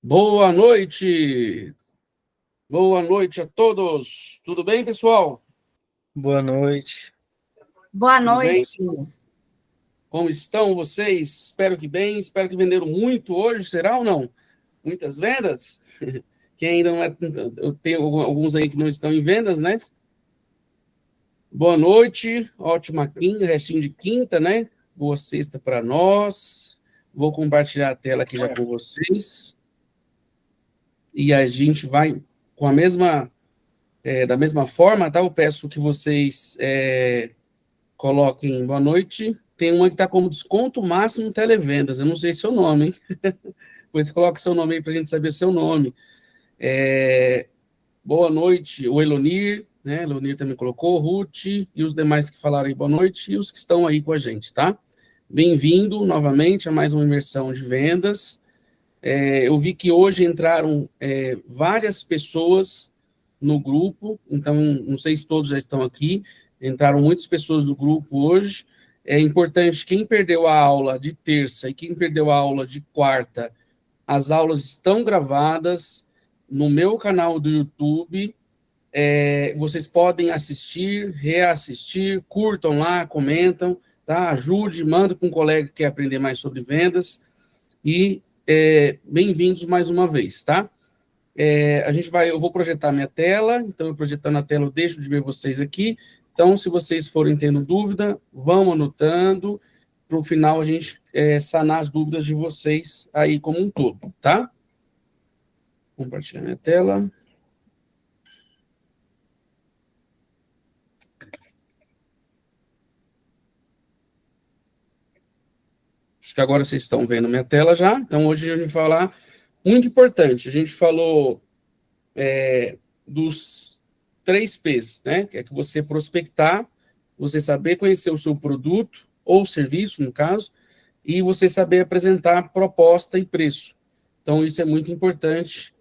Boa noite! Boa noite a todos! Tudo bem, pessoal? Boa noite. Boa Tudo bem? noite. Como estão vocês? Espero que bem, espero que venderam muito hoje, será ou não? Muitas vendas? Quem ainda não é... Eu tenho alguns aí que não estão em vendas, né? Boa noite, ótima quinta, restinho de quinta, né? Boa sexta para nós. Vou compartilhar a tela aqui já com vocês. E a gente vai com a mesma... da mesma forma, tá? Eu peço que vocês coloquem boa noite. Tem uma que está como desconto máximo televendas. Eu não sei seu nome, hein? Depois coloque seu nome aí para a gente saber seu nome. Boa noite, o Elonir, né? Elonir também colocou, Ruth e os demais que falaram aí boa noite e os que estão aí com a gente, tá? Bem-vindo novamente a mais uma imersão de vendas. Eu vi que hoje entraram várias pessoas no grupo, então não sei se todos já estão aqui, entraram muitas pessoas do grupo hoje. É importante, quem perdeu a aula de terça e quem perdeu a aula de quarta, as aulas estão gravadas no meu canal do YouTube, vocês podem assistir, reassistir, curtam lá, comentam, tá? Ajude, manda para um colega que quer aprender mais sobre vendas e bem-vindos mais uma vez, tá? Eu vou projetar minha tela, então eu projetando a tela eu deixo de ver vocês aqui, então se vocês forem tendo dúvida, vão anotando, para o final a gente sanar as dúvidas de vocês aí como um todo, tá? Compartilhar minha tela. Acho que agora vocês estão vendo minha tela já, então hoje a gente vai falar muito importante, a gente falou dos 3 P's, né? Que é que você prospectar, você saber conhecer o seu produto ou serviço, no caso, e você saber apresentar proposta e preço. Então, isso é muito importante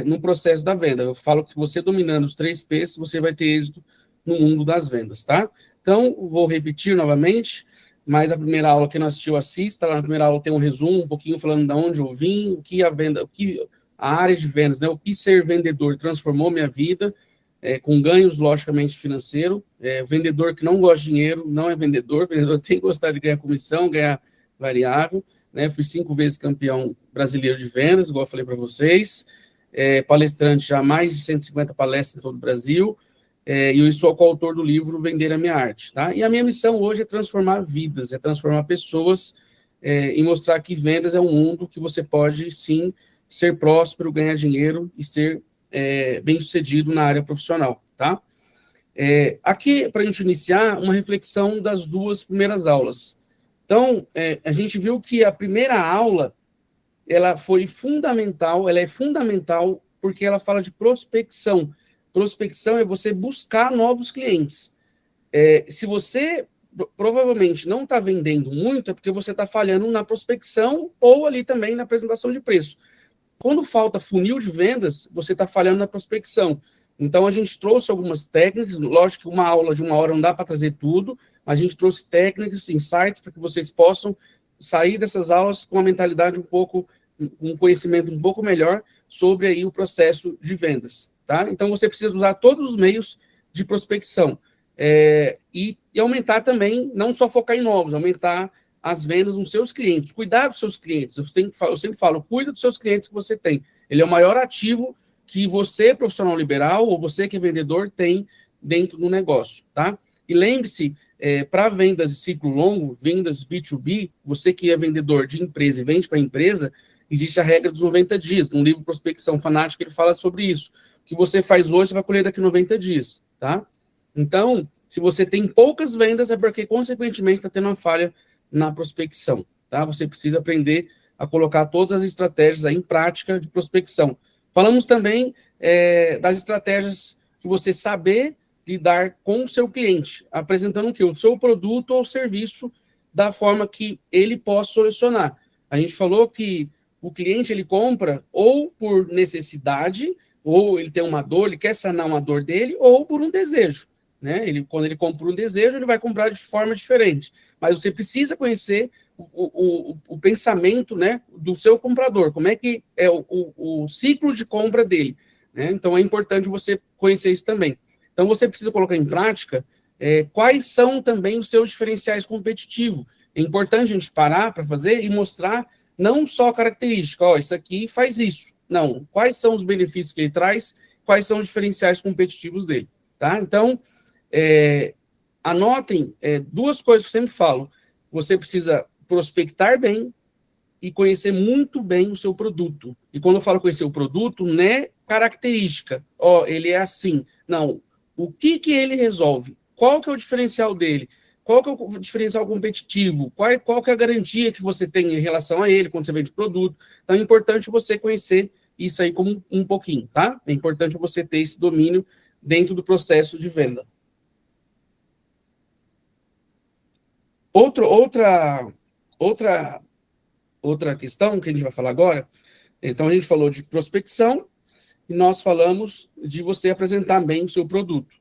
no processo da venda. Eu falo que você dominando os 3 P's, você vai ter êxito no mundo das vendas, tá? Então, vou repetir novamente, mas a primeira aula que não assistiu, assista. Lá na primeira aula tem um resumo, um pouquinho falando de onde eu vim, o que a venda, o que a área de vendas, né? O que ser vendedor transformou minha vida, com ganhos, logicamente, financeiro. Vendedor que não gosta de dinheiro não é vendedor. Vendedor tem que gostar de ganhar comissão, ganhar variável, né? Fui 5 vezes campeão brasileiro de vendas, igual eu falei para vocês. Palestrante já mais de 150 palestras em todo o Brasil. E eu sou coautor do livro Vender a Minha Arte, tá? E a minha missão hoje é transformar vidas, é transformar pessoas e mostrar que vendas é um mundo que você pode, sim, ser próspero, ganhar dinheiro e ser bem-sucedido na área profissional, tá? Aqui, para a gente iniciar, uma reflexão das 2 primeiras aulas. Então, a gente viu que a primeira aula, ela foi fundamental, ela é fundamental porque ela fala de prospecção. Prospecção é você buscar novos clientes. Se você provavelmente não está vendendo muito, é porque você está falhando na prospecção ou ali também na apresentação de preço. Quando falta funil de vendas, você está falhando na prospecção. Então, a gente trouxe algumas técnicas, lógico que uma aula de 1 hora não dá para trazer tudo, mas a gente trouxe técnicas, insights, para que vocês possam sair dessas aulas com uma mentalidade um conhecimento um pouco melhor sobre aí o processo de vendas, tá? Então, você precisa usar todos os meios de prospecção. E aumentar também, não só focar em novos, aumentar as vendas nos seus clientes, cuidar dos seus clientes. Eu sempre falo, cuida dos seus clientes que você tem. Ele é o maior ativo que você, profissional liberal, ou você que é vendedor, tem dentro do negócio, tá? E lembre-se, para vendas de ciclo longo, vendas B2B, você que é vendedor de empresa e vende para empresa, existe a regra dos 90 dias. No livro Prospecção Fanática, ele fala sobre isso. O que você faz hoje, você vai colher daqui a 90 dias, tá? Então, se você tem poucas vendas, é porque, consequentemente, está tendo uma falha na prospecção, tá? Você precisa aprender a colocar todas as estratégias aí em prática de prospecção. Falamos também das estratégias de você saber lidar com o seu cliente, apresentando o quê? O seu produto ou serviço da forma que ele possa solucionar. A gente falou que o cliente, ele compra ou por necessidade, ou ele tem uma dor, ele quer sanar uma dor dele, ou por um desejo. né? Quando ele compra um desejo, ele vai comprar de forma diferente. Mas você precisa conhecer o pensamento, né, do seu comprador, como é que é o ciclo de compra dele, né? Então é importante você conhecer isso também. Então você precisa colocar em prática quais são também os seus diferenciais competitivos. É importante a gente parar para fazer e mostrar não só característica, ó, isso aqui faz isso. Não, quais são os benefícios que ele traz, quais são os diferenciais competitivos dele, tá? Então, anotem duas coisas que eu sempre falo. Você precisa prospectar bem e conhecer muito bem o seu produto. E quando eu falo conhecer o produto, não é característica. Ó, ele é assim. Não. O que ele resolve? Qual que é o diferencial dele? Qual que é o diferencial competitivo? Qual que é a garantia que você tem em relação a ele quando você vende produto? Então é importante você conhecer isso aí como um pouquinho, tá? É importante você ter esse domínio dentro do processo de venda. Outra questão que a gente vai falar agora, então a gente falou de prospecção e nós falamos de você apresentar bem o seu produto.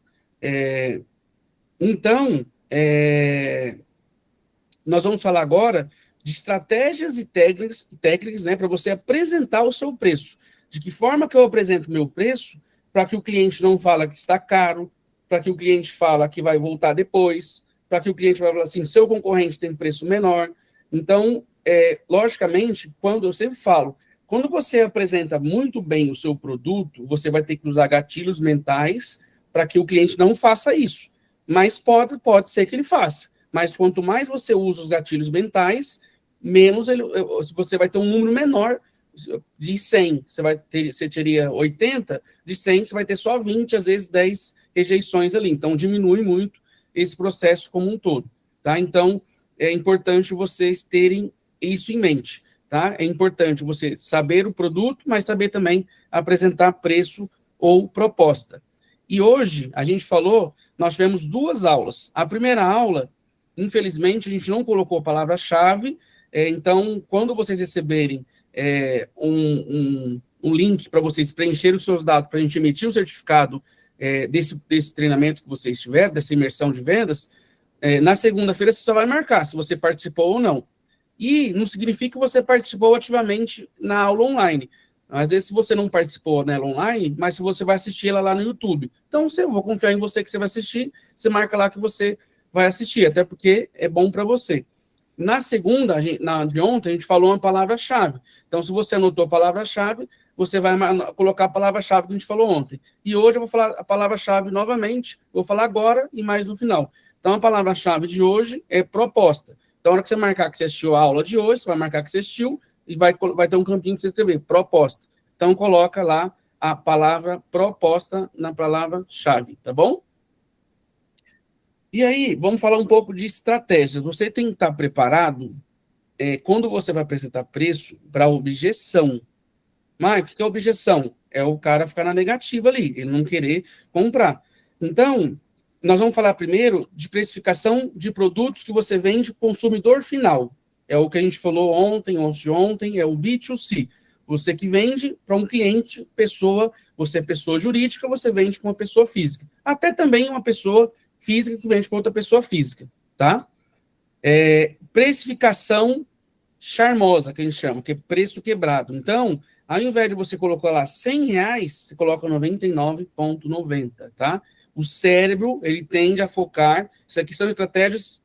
Então, nós vamos falar agora de estratégias e técnicas, né, para você apresentar o seu preço. De que forma que eu apresento o meu preço para que o cliente não fala que está caro, para que o cliente fala que vai voltar depois, para que o cliente vai falar assim, seu concorrente tem preço menor. Então, logicamente, quando eu sempre falo, quando você apresenta muito bem o seu produto, você vai ter que usar gatilhos mentais para que o cliente não faça isso. Mas pode ser que ele faça. Mas quanto mais você usa os gatilhos mentais, menos você vai ter um número menor de 100. Você teria 80, de 100 você vai ter só 20, às vezes 10 rejeições ali. Então, diminui muito esse processo como um todo, tá? Então, é importante vocês terem isso em mente, tá? É importante você saber o produto, mas saber também apresentar preço ou proposta. E hoje, a gente falou, nós tivemos duas aulas. A primeira aula, infelizmente, a gente não colocou a palavra-chave, então, quando vocês receberem um link para vocês preencherem os seus dados, para a gente emitir o certificado desse treinamento que vocês tiveram, dessa imersão de vendas, na segunda-feira você só vai marcar se você participou ou não. E não significa que você participou ativamente na aula online. Às vezes, se você não participou nela online, mas se você vai assistir ela lá no YouTube. Então, eu vou confiar em você que você vai assistir, você marca lá que você vai assistir, até porque é bom para você. Na segunda, de ontem, a gente falou uma palavra-chave. Então, se você anotou a palavra-chave, você vai colocar a palavra-chave que a gente falou ontem. E hoje eu vou falar a palavra-chave novamente, vou falar agora e mais no final. Então, a palavra-chave de hoje é proposta. Então, na hora que você marcar que você assistiu a aula de hoje, você vai marcar que você assistiu e vai ter um campinho para você escrever, proposta. Então, coloca lá a palavra proposta na palavra-chave, tá bom? E aí, vamos falar um pouco de estratégias. Você tem que estar preparado quando você vai apresentar preço para objeção. Mas o que é objeção? É o cara ficar na negativa ali, ele não querer comprar. Então, nós vamos falar primeiro de precificação de produtos que você vende consumidor final. É o que a gente falou ontem, é o B2C. Você que vende para um cliente, pessoa, você é pessoa jurídica, você vende para uma pessoa física. Até também uma pessoa física que vende para outra pessoa física, tá? Precificação charmosa, que a gente chama, que é preço quebrado. Então, ao invés de você colocar lá R$100, você coloca 99,90, tá? O cérebro, ele tende a focar, isso aqui são estratégias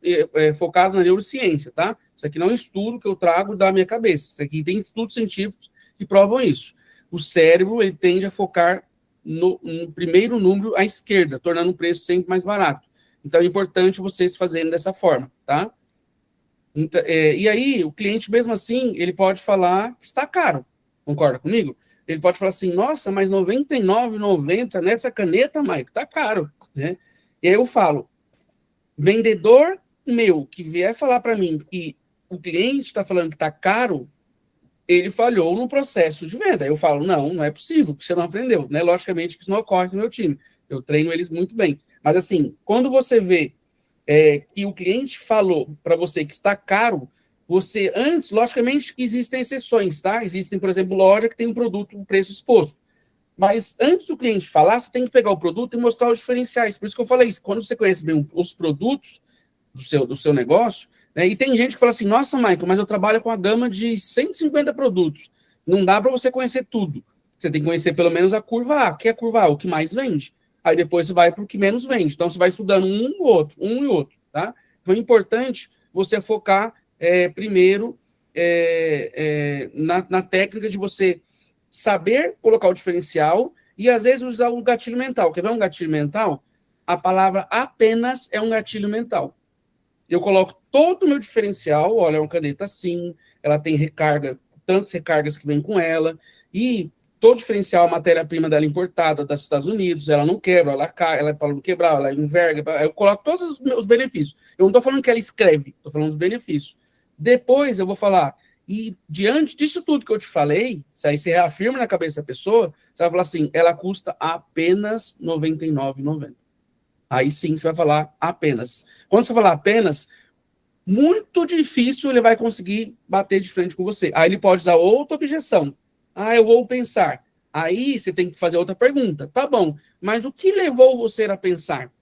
focadas na neurociência, tá? Isso aqui não é um estudo que eu trago da minha cabeça, isso aqui tem estudos científicos que provam isso. O cérebro, ele tende a focar no primeiro número à esquerda, tornando o preço sempre mais barato. Então, é importante vocês fazerem dessa forma, tá? Então, e aí, o cliente, mesmo assim, ele pode falar que está caro. Concorda comigo? Ele pode falar assim, nossa, mas R$ 99,90 nessa caneta, Maico, tá caro, né? E aí eu falo, vendedor meu que vier falar para mim que o cliente está falando que está caro, ele falhou no processo de venda. Eu falo, não é possível, porque você não aprendeu, né? Logicamente que isso não ocorre no meu time. Eu treino eles muito bem. Mas assim, quando você vê que o cliente falou para você que está caro, você antes, logicamente, existem exceções, tá? Existem, por exemplo, loja que tem um produto, um preço exposto. Mas antes do cliente falar, você tem que pegar o produto e mostrar os diferenciais. Por isso que eu falei isso. Quando você conhece bem os produtos do seu negócio, né, e tem gente que fala assim, nossa, Michael, mas eu trabalho com a gama de 150 produtos. Não dá para você conhecer tudo. Você tem que conhecer pelo menos a curva A. O que é a curva A? O que mais vende. Aí depois você vai para o que menos vende. Então você vai estudando um e outro, tá? Então é importante você focar primeiro na técnica de você saber colocar o diferencial e às vezes usar o gatilho mental. Quer ver um gatilho mental? A palavra apenas é um gatilho mental. Eu coloco todo o meu diferencial, olha, é uma caneta assim, ela tem recarga, tantas recargas que vem com ela, e todo diferencial, a matéria-prima dela é importada dos Estados Unidos, ela não quebra, ela cai, ela é para não quebrar, ela enverga, eu coloco todos os meus benefícios. Eu não estou falando que ela escreve, estou falando dos benefícios. Depois eu vou falar, e diante disso tudo que eu te falei, se aí você reafirma na cabeça da pessoa, você vai falar assim, ela custa apenas R$ 99,90. Aí sim você vai falar apenas. Quando você falar apenas, muito difícil ele vai conseguir bater de frente com você. Aí ele pode usar outra objeção. Ah, eu vou pensar. Aí você tem que fazer outra pergunta. Tá bom, mas o que levou você a pensar?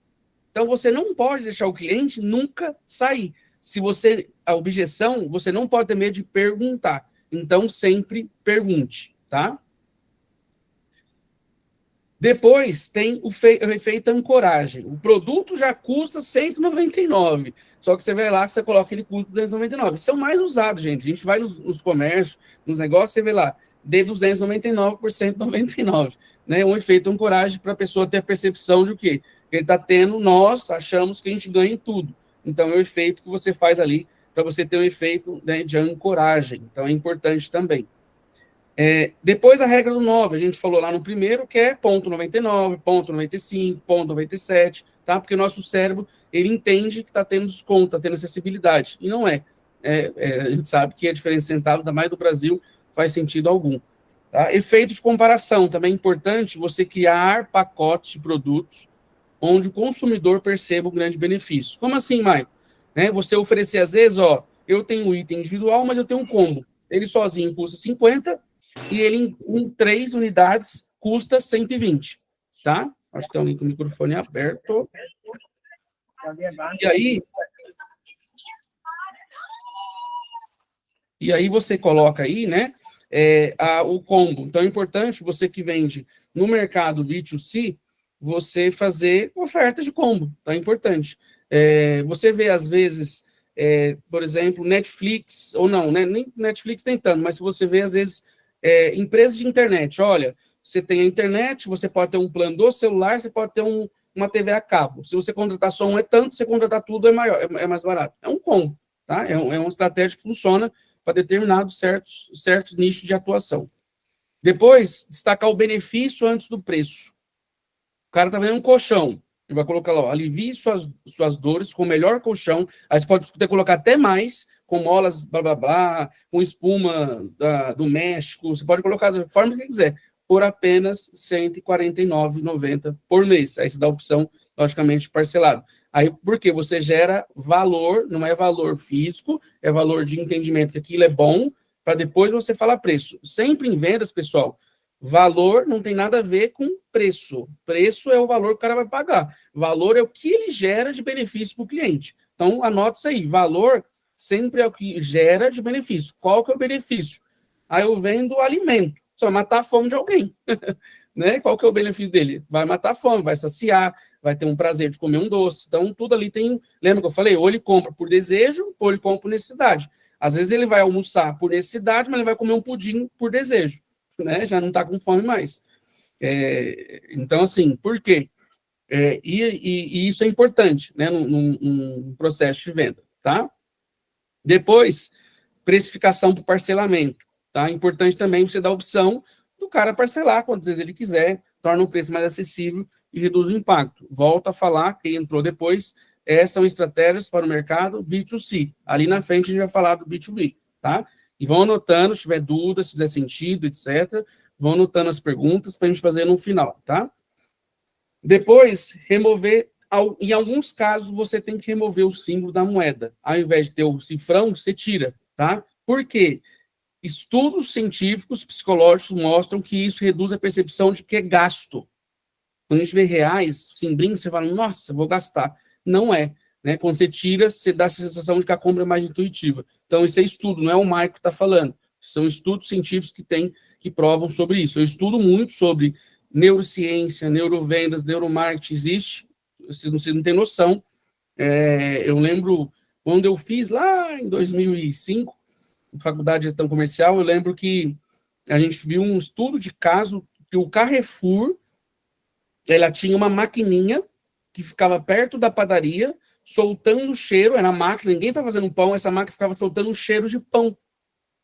Então você não pode deixar o cliente nunca sair. Se você a objeção, você não pode ter medo de perguntar. Então sempre pergunte, tá? Depois tem o efeito ancoragem. O produto já custa R$ 199. Só que você vai lá, você coloca ele custa R$ 299. Isso é o mais usado, gente. A gente vai nos comércios, nos negócios, você vê lá, de 299 por 199. Né? Um efeito ancoragem para a pessoa ter a percepção de o quê? Que ele está tendo, nós achamos que a gente ganha em tudo. Então, é o efeito que você faz ali para você ter um efeito, né, de ancoragem. Então, é importante também. Depois a regra do 9, a gente falou lá no primeiro, que é ponto 99, ponto 95, ponto 97, tá? Porque o nosso cérebro, ele entende que está tendo desconto, está tendo acessibilidade, e não é. A gente sabe que a diferença de centavos, ainda mais do Brasil, faz sentido algum. Tá? Efeitos de comparação, também é importante você criar pacotes de produtos onde o consumidor perceba o grande benefício. Como assim, Maicon? Né? Você oferecer, às vezes, ó, eu tenho um item individual, mas eu tenho um combo. Ele sozinho custa 50, e ele em 3 unidades custa 120, tá? Acho que tem alguém com o microfone aberto. E aí você coloca aí, né, o combo. Então é importante você que vende no mercado B2C, você fazer ofertas de combo, tá? É importante. Você vê, às vezes, por exemplo, Netflix, ou não, né, nem Netflix tem tanto, mas se você vê, às vezes, empresas de internet, olha, você tem a internet, você pode ter um plano do celular, você pode ter uma TV a cabo. Se você contratar só um é tanto, se você contratar tudo é maior, é mais barato. É um combo, tá? É uma estratégia que funciona para determinados certos nichos de atuação. Depois, destacar o benefício antes do preço. O cara está vendendo um colchão, ele vai colocar lá, alivie suas dores com o melhor colchão, aí você pode ter colocar até mais, com molas, blá, blá, blá, com espuma do México, você pode colocar da forma que quiser, por apenas R$ 149,90 por mês. Aí você dá a opção, logicamente, parcelado. Aí, porque você gera valor, não é valor físico, é valor de entendimento que aquilo é bom, para depois você falar preço. Sempre em vendas, pessoal, valor não tem nada a ver com preço. Preço é o valor que o cara vai pagar. Valor é o que ele gera de benefício para o cliente. Então, anota isso aí. Valor sempre é o que gera de benefício. Qual que é o benefício? Aí eu vendo alimento. Só vai matar a fome de alguém. Né? Qual que é o benefício dele? Vai matar a fome, vai saciar, vai ter um prazer de comer um doce. Então, tudo ali tem... Lembra que eu falei? Ou ele compra por desejo, ou ele compra por necessidade. Às vezes ele vai almoçar por necessidade, mas ele vai comer um pudim por desejo. Né? Já não está com fome mais. Então, assim, por quê? E isso é importante, né, num processo de venda, tá? Depois, precificação por parcelamento, tá? Importante também você dar a opção do cara parcelar quantas vezes ele quiser, torna o preço mais acessível e reduz o impacto. Volto a falar, quem entrou depois, são estratégias para o mercado B2C. Ali na frente a gente vai falar do B2B, tá? E vão anotando, se tiver dúvidas, se fizer sentido, etc., vão anotando as perguntas para a gente fazer no final, tá? Depois, remover, em alguns casos, você tem que remover o símbolo da moeda. Ao invés de ter o cifrão, você tira, tá? Por quê? estudos científicos, psicológicos mostram que isso reduz a percepção de que é gasto. Quando a gente vê reais, sim, brinca, você fala, nossa, vou gastar. Não é. Né? Quando você tira, você dá a sensação de que a compra é mais intuitiva. Então, isso é estudo, não é o Maico que está falando. São estudos científicos que provam sobre isso. Eu estudo muito sobre neurociência, neurovendas, neuromarketing, existe. Vocês não têm noção. Eu lembro, quando eu fiz lá em 2005, faculdade de gestão comercial, eu lembro que a gente viu um estudo de caso que o Carrefour, ela tinha uma maquininha que ficava perto da padaria, soltando cheiro, era a máquina, ninguém estava fazendo pão, essa máquina ficava soltando um cheiro de pão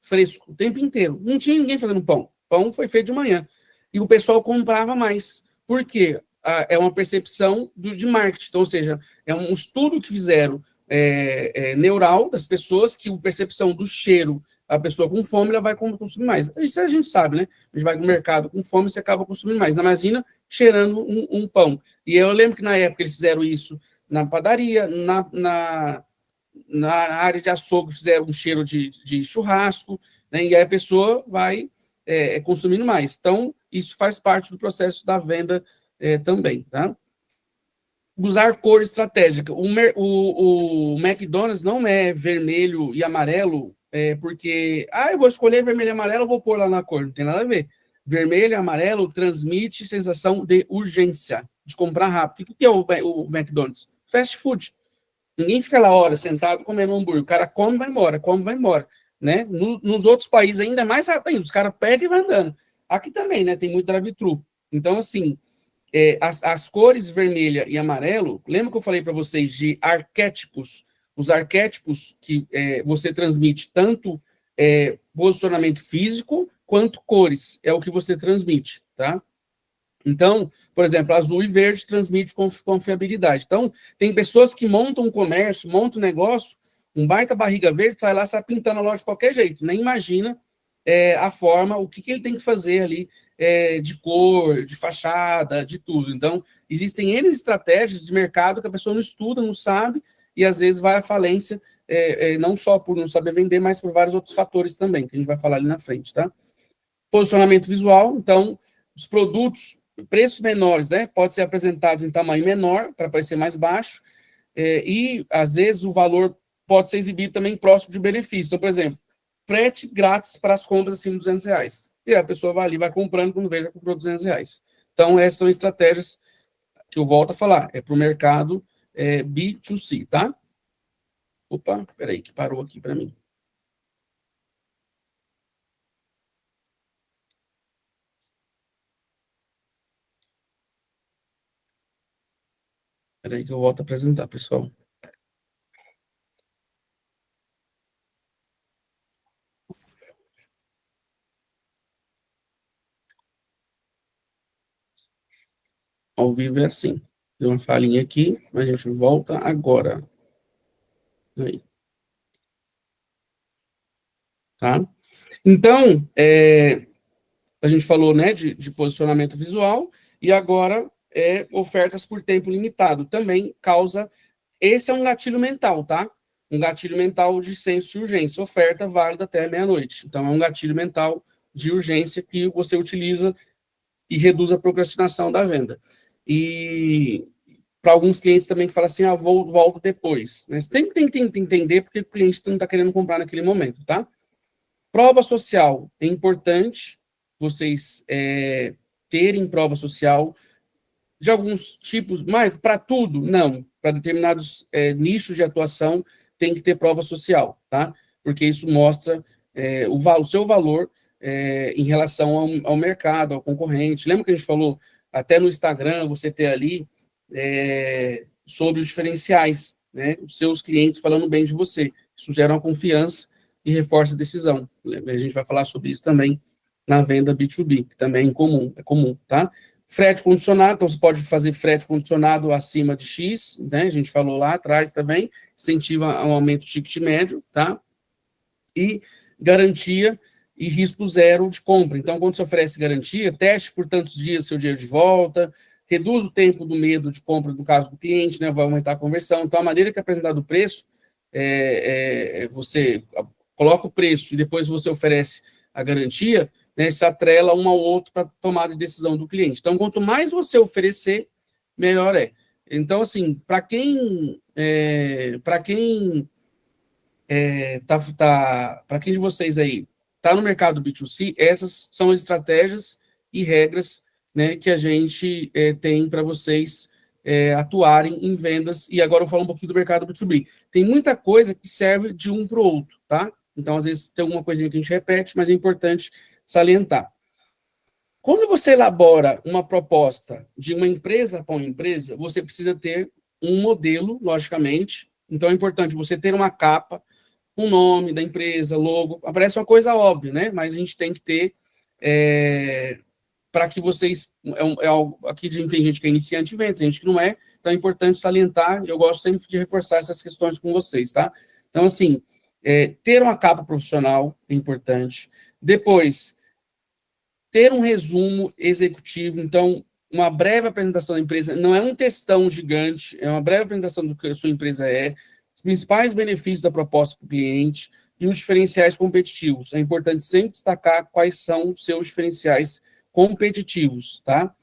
fresco o tempo inteiro. Não tinha ninguém fazendo pão. Pão foi feito de manhã. E o pessoal comprava mais. Por quê? É uma percepção de marketing. Então, ou seja, é um estudo que fizeram neural das pessoas, que a percepção do cheiro, a pessoa com fome, ela vai consumir mais. Isso a gente sabe, né? A gente vai no mercado com fome, você acaba consumindo mais. Imagina cheirando um pão. E eu lembro que na época eles fizeram isso na padaria, na área de açougue fizeram um cheiro de churrasco, né, e aí a pessoa vai consumindo mais. Então, isso faz parte do processo da venda também, tá? Usar cor estratégica. O McDonald's não é vermelho e amarelo porque, eu vou escolher vermelho e amarelo, eu vou pôr lá na cor. Não tem nada a ver. Vermelho e amarelo transmite sensação de urgência, de comprar rápido. O que é o McDonald's? Fast food. Ninguém fica lá horas sentado comendo hambúrguer. O cara come e vai embora, come e vai embora. Né? Nos outros países ainda é mais rápido ainda. Os caras pegam e vão andando. Aqui também, né? Tem muito drive-thru. Então, assim, as cores vermelha e amarelo, lembra que eu falei para vocês de arquétipos? Os arquétipos que você transmite tanto posicionamento físico quanto cores. É o que você transmite, tá? Então, por exemplo, azul e verde transmite confiabilidade. Então, tem pessoas que montam um comércio, montam um negócio, um baita barriga verde, sai lá, sai pintando a loja de qualquer jeito. Nem imagina a forma, o que ele tem que fazer ali de cor, de fachada, de tudo. Então, existem N estratégias de mercado que a pessoa não estuda, não sabe, e às vezes vai à falência, não só por não saber vender, mas por vários outros fatores também, que a gente vai falar ali na frente, tá? Posicionamento visual, então, os produtos preços menores, né, pode ser apresentados em tamanho menor, para parecer mais baixo, e, às vezes, o valor pode ser exibido também próximo de benefício. Então, por exemplo, frete grátis para as compras acima de R$200. E a pessoa vai ali, vai comprando, quando veja, comprou R$200. Então, essas são estratégias que eu volto a falar, para o mercado B2C, tá? Opa, peraí, que parou aqui para mim. Peraí que eu volto a apresentar, pessoal. Ao vivo é assim. Deu uma falhinha aqui, mas a gente volta agora. Aí. Tá? Então, a gente falou, né, de posicionamento visual, e agora ofertas por tempo limitado. Também causa... Esse é um gatilho mental, tá? Um gatilho mental de senso de urgência. Oferta válida até meia-noite. Então, é um gatilho mental de urgência que você utiliza e reduz a procrastinação da venda. E para alguns clientes também que falam assim, volto depois. Né? Sempre tem que entender porque o cliente não está querendo comprar naquele momento, tá? Prova social. É importante vocês terem prova social de alguns tipos, mas para tudo, não. Para determinados nichos de atuação, tem que ter prova social, tá? Porque isso mostra o seu valor em relação ao mercado, ao concorrente. Lembra que a gente falou até no Instagram, você ter ali sobre os diferenciais, né? Os seus clientes falando bem de você. Isso gera uma confiança e reforça a decisão. A gente vai falar sobre isso também na venda B2B, que também é comum, tá? Frete condicionado, então você pode fazer frete condicionado acima de X, né? A gente falou lá atrás também, incentiva um aumento do ticket médio, tá? E garantia e risco zero de compra. Então, quando você oferece garantia, teste por tantos dias seu dinheiro de volta, reduz o tempo do medo de compra no caso do cliente, né? Vai aumentar a conversão. Então, a maneira que é apresentado o preço, você coloca o preço e depois você oferece a garantia, né, se atrela um ao outro para tomada de decisão do cliente. Então, quanto mais você oferecer, melhor é. Então, assim, para quem para quem de vocês aí está no mercado B2C, essas são as estratégias e regras, né, que a gente tem para vocês atuarem em vendas. E agora eu vou falar um pouquinho do mercado B2B. Tem muita coisa que serve de um para o outro, tá? Então, às vezes, tem alguma coisinha que a gente repete, mas é importante salientar. Quando você elabora uma proposta de uma empresa para uma empresa, você precisa ter um modelo, logicamente. Então, é importante você ter uma capa, um nome da empresa, logo. Parece uma coisa óbvia, né? Mas a gente tem que ter para que vocês. Aqui a gente tem gente que é iniciante em vendas, gente que não é, então é importante salientar, e eu gosto sempre de reforçar essas questões com vocês, tá? Então, assim, ter uma capa profissional é importante. Depois, ter um resumo executivo, então, uma breve apresentação da empresa, não é um textão gigante, é uma breve apresentação do que a sua empresa é, os principais benefícios da proposta para o cliente e os diferenciais competitivos. É importante sempre destacar quais são os seus diferenciais competitivos, tá?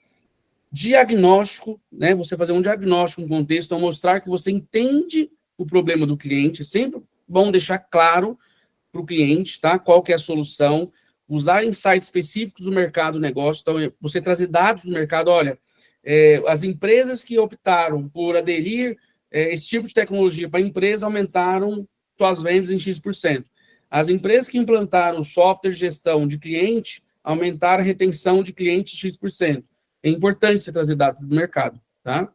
Diagnóstico, né? Você fazer um diagnóstico no contexto, então mostrar que você entende o problema do cliente, é sempre bom deixar claro para o cliente, tá? Qual que é a solução, usar insights específicos do mercado do negócio, então você trazer dados do mercado, olha, as empresas que optaram por aderir esse tipo de tecnologia para a empresa aumentaram suas vendas em X%. As empresas que implantaram software de gestão de cliente aumentaram a retenção de cliente X%. É importante você trazer dados do mercado, tá?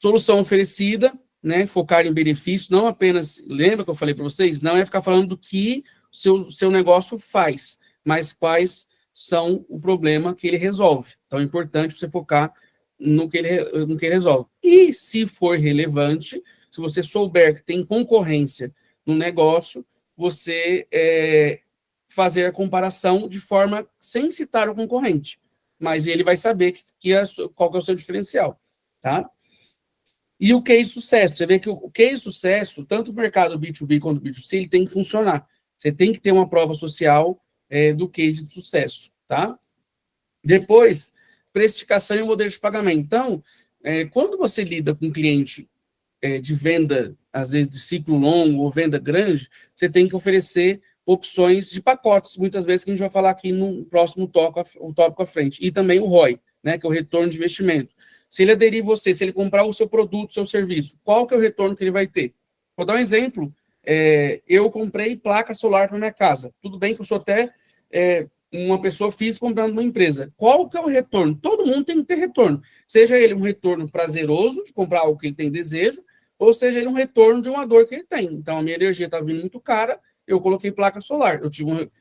Solução oferecida, né? Focar em benefícios, não apenas, lembra que eu falei para vocês? Não é ficar falando do que o seu negócio faz, mas quais são o problema que ele resolve. Então, é importante você focar no que ele resolve. E, se for relevante, se você souber que tem concorrência no negócio, você fazer a comparação de forma sem citar o concorrente. Mas ele vai saber qual que é o seu diferencial, tá? E o case sucesso, você vê que o case sucesso, tanto o mercado B2B quanto o B2C, ele tem que funcionar. Você tem que ter uma prova social do case de sucesso, tá? Depois, precificação e modelo de pagamento. Então, quando você lida com um cliente de venda, às vezes de ciclo longo ou venda grande, você tem que oferecer opções de pacotes, muitas vezes que a gente vai falar aqui no próximo tópico à frente. E também o ROI, né, que é o retorno de investimento. Se ele aderir você, se ele comprar o seu produto, o seu serviço, qual que é o retorno que ele vai ter? Vou dar um exemplo. Eu comprei placa solar para minha casa. Tudo bem que eu sou até uma pessoa física comprando uma empresa. Qual que é o retorno? Todo mundo tem que ter retorno. Seja ele um retorno prazeroso, de comprar algo que ele tem desejo, ou seja ele um retorno de uma dor que ele tem. Então, a minha energia está vindo muito cara, eu coloquei placa solar.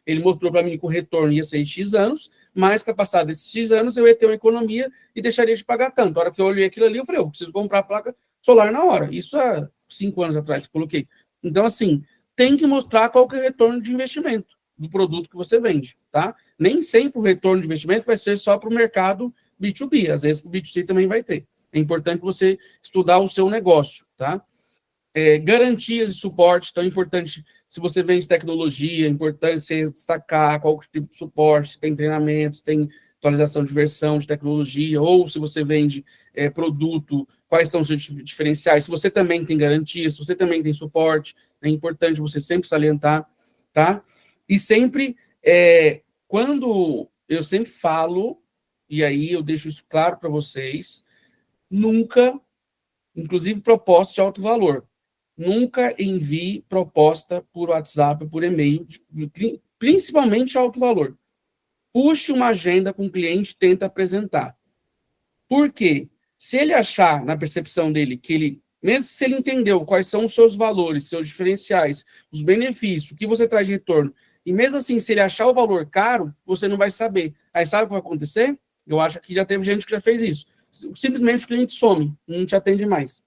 Ele mostrou para mim que o retorno ia ser X anos, mas que a passar desses X anos eu ia ter uma economia e deixaria de pagar tanto. A hora que eu olhei aquilo ali, eu falei, eu preciso comprar a placa solar na hora. Isso há 5 anos atrás que coloquei. Então, assim, tem que mostrar qual que é o retorno de investimento do produto que você vende, tá? Nem sempre o retorno de investimento vai ser só para o mercado B2B, às vezes para o B2C também vai ter. É importante você estudar o seu negócio, tá? Garantias de suporte, então é importante, se você vende tecnologia, é importante você destacar qual tipo de suporte, se tem treinamentos, tem atualização de versão de tecnologia, ou se você vende produto, quais são os seus diferenciais, se você também tem garantias, se você também tem suporte, é importante você sempre salientar, tá? E sempre, quando eu sempre falo, e aí eu deixo isso claro para vocês, nunca, inclusive proposta de alto valor, nunca envie proposta por WhatsApp, por e-mail, principalmente de alto valor. Puxe uma agenda com o cliente, tenta apresentar. Por quê? Se ele achar, na percepção dele, que ele, mesmo se ele entendeu quais são os seus valores, seus diferenciais, os benefícios, o que você traz de retorno, e mesmo assim, se ele achar o valor caro, você não vai saber. Aí sabe o que vai acontecer? Eu acho que já teve gente que já fez isso. Simplesmente o cliente some, não te atende mais.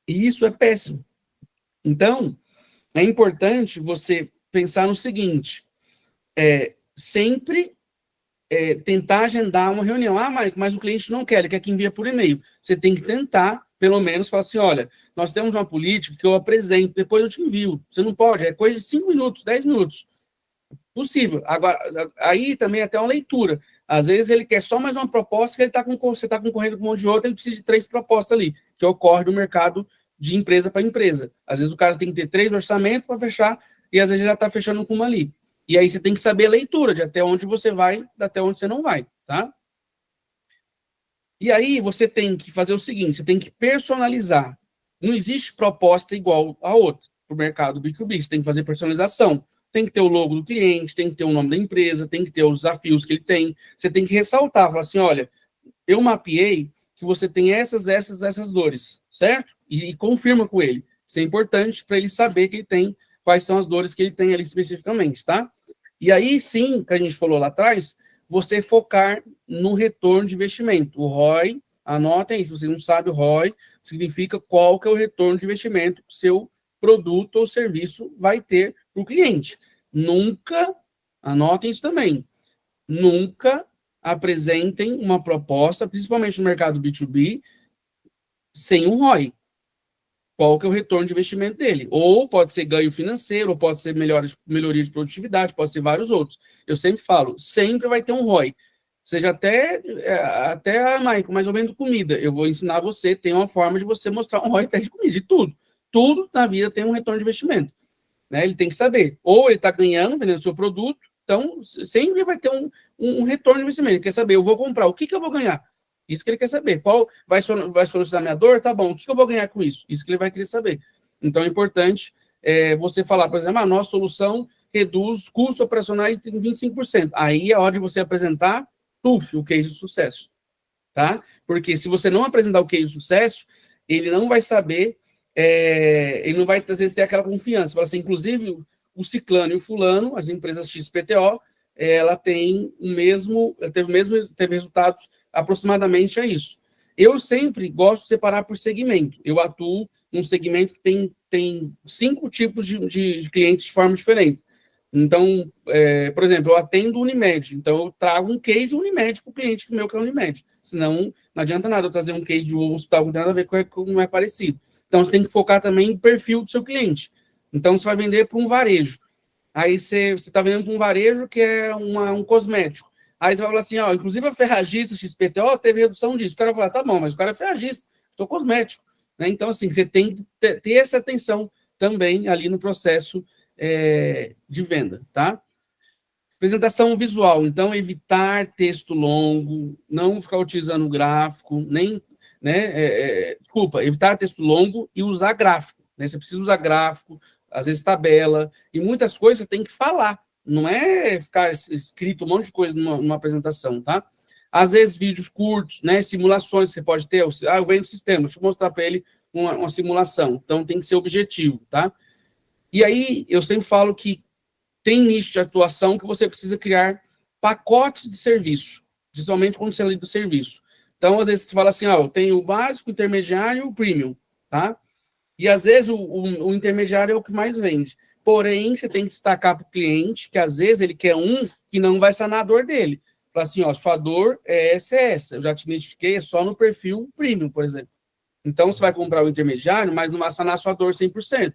E isso é péssimo. Então, é importante você pensar no seguinte, sempre tentar agendar uma reunião. Ah, Maico, mas o cliente não quer, ele quer que envie por e-mail. Você tem que tentar pelo menos fala assim, olha, nós temos uma política que eu apresento, depois eu te envio. Você não pode, é coisa de 5 minutos, 10 minutos. Possível. Agora, aí também é até uma leitura. Às vezes ele quer só mais uma proposta, que você está concorrendo com um monte de outra, ele precisa de 3 propostas ali, que ocorre no mercado de empresa para empresa. Às vezes o cara tem que ter 3 orçamentos para fechar, e às vezes ele já está fechando com uma ali. E aí você tem que saber a leitura de até onde você vai, até onde você não vai, tá? E aí você tem que fazer o seguinte, você tem que personalizar. Não existe proposta igual a outra para o mercado B2B, você tem que fazer personalização. Tem que ter o logo do cliente, tem que ter o nome da empresa, tem que ter os desafios que ele tem. Você tem que ressaltar, falar assim, olha, eu mapeei que você tem essas dores, certo? E confirma com ele. Isso é importante para ele saber que ele tem, quais são as dores que ele tem ali especificamente, tá? E aí, sim, que a gente falou lá atrás, você focar no retorno de investimento. O ROI, anotem isso, se você não sabe o ROI, significa qual que é o retorno de investimento que o seu produto ou serviço vai ter para o cliente. Nunca, anotem isso também, nunca apresentem uma proposta, principalmente no mercado B2B, sem um ROI. Qual que é o retorno de investimento dele? Ou pode ser ganho financeiro, ou pode ser melhoria de produtividade, pode ser vários outros. Eu sempre falo, sempre vai ter um ROI. Seja até mais ou menos comida. Eu vou ensinar você, tem uma forma de você mostrar um ROI até de comida, de tudo. Tudo na vida tem um retorno de investimento. Né? Ele tem que saber. Ou ele está ganhando, vendendo seu produto, então sempre vai ter um retorno de investimento. Ele quer saber, eu vou comprar, o que eu vou ganhar? Isso que ele quer saber. Qual vai solucionar minha dor? Tá bom, o que eu vou ganhar com isso? Isso que ele vai querer saber. Então é importante você falar, por exemplo, a nossa solução reduz custos operacionais em 25%. Aí é hora de você apresentar, o case de sucesso. Tá? Porque se você não apresentar o case de sucesso, ele não vai saber, ele não vai, às vezes, ter aquela confiança. Fala assim, inclusive, o ciclano e o fulano, as empresas XPTO, ela teve resultados aproximadamente a isso. Eu sempre gosto de separar por segmento. Eu atuo num segmento que tem 5 tipos de clientes de forma diferente. Então, por exemplo, eu atendo Unimed, então eu trago um case Unimed para o cliente meu que é Unimed. Senão, não adianta nada eu trazer um case de um hospital que não tem nada a ver com não é parecido. Então, você tem que focar também no perfil do seu cliente. Então, você vai vender para um varejo. Aí você está vendendo para um varejo que é um cosmético. Aí você vai falar assim, ó, inclusive a ferragista XPTO teve redução disso. O cara vai falar, tá bom, mas o cara é ferragista, estou cosmético. Né? Então, assim, você tem que ter essa atenção também ali no processo de venda, tá? Apresentação visual, então evitar texto longo, não ficar utilizando gráfico, nem, né, evitar texto longo e usar gráfico, né? Você precisa usar gráfico, às vezes tabela, e muitas coisas você tem que falar, não é ficar escrito um monte de coisa numa apresentação, tá? Às vezes vídeos curtos, né, simulações que você pode ter, eu venho do sistema, deixa eu mostrar para ele uma simulação, então tem que ser objetivo, tá? E aí, eu sempre falo que tem nicho de atuação que você precisa criar pacotes de serviço, principalmente quando você lida do serviço. Então, às vezes, você fala assim, eu tenho o básico, o intermediário e o premium, tá? E, às vezes, o intermediário é o que mais vende. Porém, você tem que destacar para o cliente que, às vezes, ele quer um que não vai sanar a dor dele. Fala assim, sua dor é essa. Eu já te identifiquei, é só no perfil premium, por exemplo. Então, você vai comprar o intermediário, mas não vai sanar a sua dor 100%.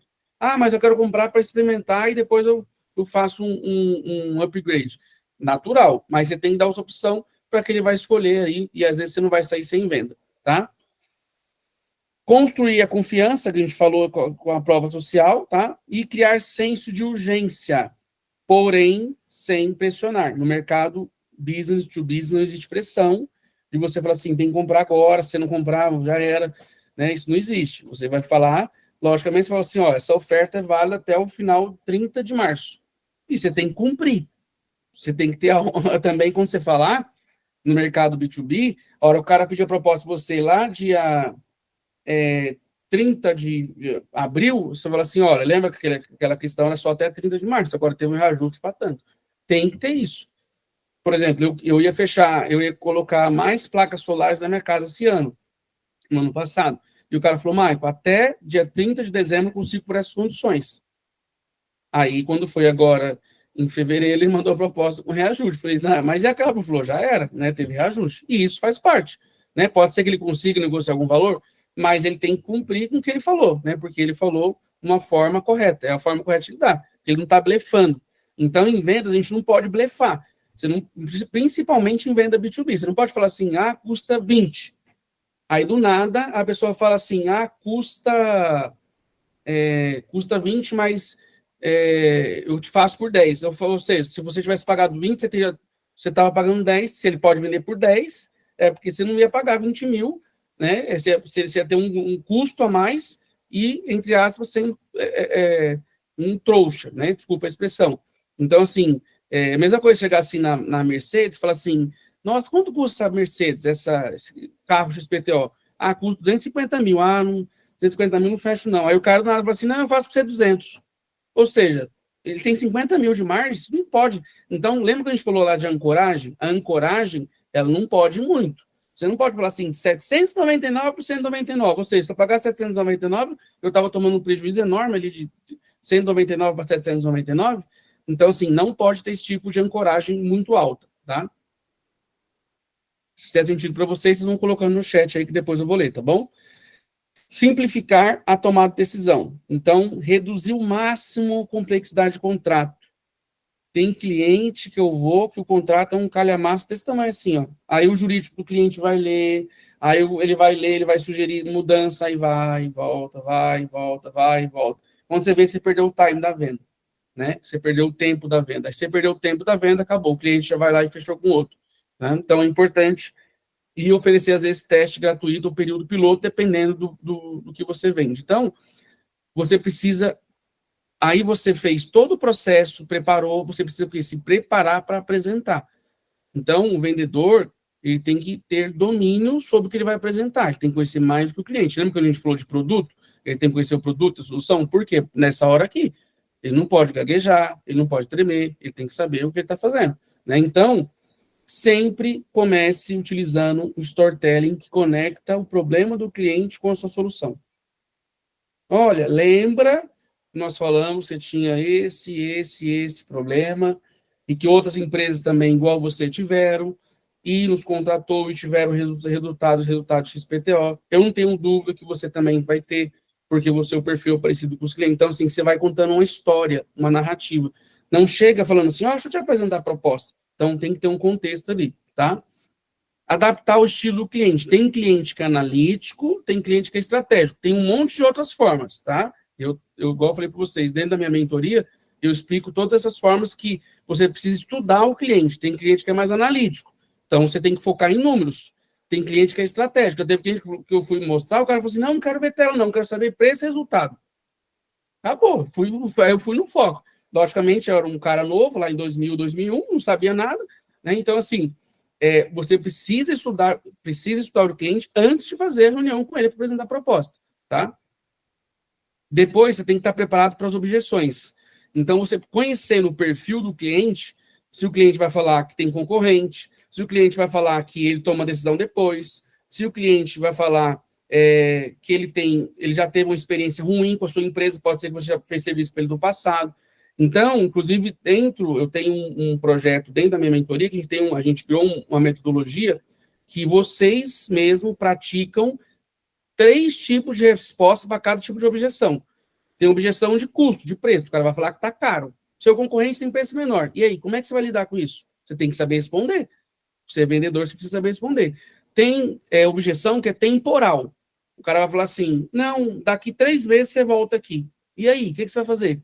Mas eu quero comprar para experimentar e depois eu faço um upgrade. Natural, mas você tem que dar essa opção para que ele vai escolher aí e às vezes você não vai sair sem venda, tá? Construir a confiança, que a gente falou com a prova social, tá? E criar senso de urgência, porém sem pressionar. No mercado business to business não existe pressão de você falar assim, tem que comprar agora, se você não comprar, já era, né? Isso não existe. Você vai falar, logicamente, você fala assim, essa oferta é válida até o final 30 de março. E você tem que cumprir. Você tem que ter também, quando você falar no mercado B2B, a hora o cara pedir a proposta para você lá, dia 30 de abril, você fala assim, olha, lembra que aquela questão era só até 30 de março, agora teve um reajuste para tanto. Tem que ter isso. Por exemplo, eu ia colocar mais placas solares na minha casa esse ano, no ano passado. E o cara falou, Maico, até dia 30 de dezembro eu consigo por essas condições. Aí, quando foi agora, em fevereiro, ele mandou a proposta com reajuste. Falei, mas e aquela? Ele falou, já era, né? Teve reajuste. E isso faz parte. Né? Pode ser que ele consiga negociar algum valor? mas ele tem que cumprir com o que ele falou, né? Porque ele falou uma forma correta, é a forma correta de dar. Ele não está blefando. Então, em vendas, a gente não pode blefar. Você não, principalmente em venda B2B. Você não pode falar assim, custa 20. Aí, do nada, a pessoa fala assim, custa 20, mas eu te faço por 10. Ou seja, se você tivesse pagado 20, você estava pagando 10. Se ele pode vender por 10, é porque você não ia pagar 20 mil, né? Você ia ter um custo a mais e, entre aspas, sendo um trouxa, né? Desculpa a expressão. Então, assim, a mesma coisa chegar assim na Mercedes e falar assim, nossa, quanto custa essa Mercedes, esse carro XPTO? Custa 250 mil. Não, 250 mil não fecho, não. Aí o cara do nada fala assim, não, eu faço para você 200. Ou seja, ele tem 50 mil de margem, isso não pode. Então, lembra que a gente falou lá de ancoragem? A ancoragem, ela não pode muito. Você não pode falar assim, de 799 para 199. Ou seja, se eu pagar 799, eu estava tomando um prejuízo enorme ali de 199 para 799. Então, assim, não pode ter esse tipo de ancoragem muito alta, tá? Se fizer sentido para vocês vão colocando no chat aí que depois eu vou ler, tá bom? Simplificar a tomada de decisão. Então, reduzir o máximo a complexidade de contrato. Tem cliente que o contrato é um calhamaço desse tamanho assim, ó. Aí o jurídico do cliente vai ler, aí ele vai ler, ele vai sugerir mudança, aí vai e volta, vai e volta, vai e volta. Quando você vê, você perdeu o time da venda, né? Você perdeu o tempo da venda. Aí você perdeu o tempo da venda, acabou. O cliente já vai lá e fechou com outro. Né? Então, é importante e oferecer, às vezes, teste gratuito ou período piloto, dependendo do que você vende. Então, você precisa. Aí você fez todo o processo, preparou, você precisa se preparar para apresentar. Então, o vendedor, ele tem que ter domínio sobre o que ele vai apresentar, ele tem que conhecer mais do que o cliente. Lembra quando a gente falou de produto? Ele tem que conhecer o produto, a solução. Por quê? Nessa hora aqui, ele não pode gaguejar, ele não pode tremer, ele tem que saber o que ele está fazendo. Né? Então, sempre comece utilizando o storytelling que conecta o problema do cliente com a sua solução. Olha, lembra que nós falamos que você tinha esse problema e que outras empresas também, igual você, tiveram e nos contratou e tiveram resultados XPTO. Eu não tenho dúvida que você também vai ter, porque o seu perfil é parecido com os clientes. Então, assim, você vai contando uma história, uma narrativa. Não chega falando assim, deixa eu te apresentar a proposta. Então, tem que ter um contexto ali, tá? Adaptar o estilo do cliente. Tem cliente que é analítico, tem cliente que é estratégico. Tem um monte de outras formas, tá? Igual eu falei para vocês, dentro da minha mentoria, eu explico todas essas formas que você precisa estudar o cliente. Tem cliente que é mais analítico. Então, você tem que focar em números. Tem cliente que é estratégico. Teve cliente que eu fui mostrar, o cara falou assim, não quero ver tela, não, quero saber preço e resultado. Acabou, eu fui no foco. Logicamente, eu era um cara novo, lá em 2000, 2001, não sabia nada, né? Então, assim, você precisa estudar o cliente antes de fazer a reunião com ele para apresentar a proposta, tá? Depois, você tem que estar preparado para as objeções. Então, você conhecendo o perfil do cliente, se o cliente vai falar que tem concorrente, se o cliente vai falar que ele toma a decisão depois, se o cliente vai falar que ele já teve uma experiência ruim com a sua empresa, pode ser que você já fez serviço para ele no passado. Então, inclusive, eu tenho um projeto dentro da minha mentoria, que a gente criou uma metodologia que vocês mesmos praticam 3 tipos de resposta para cada tipo de objeção. Tem objeção de custo, de preço, o cara vai falar que está caro. Seu concorrente tem preço menor. E aí, como é que você vai lidar com isso? Você tem que saber responder. Você é vendedor, você precisa saber responder. Tem objeção que é temporal. O cara vai falar assim, não, daqui 3 meses você volta aqui. E aí, o que você vai fazer?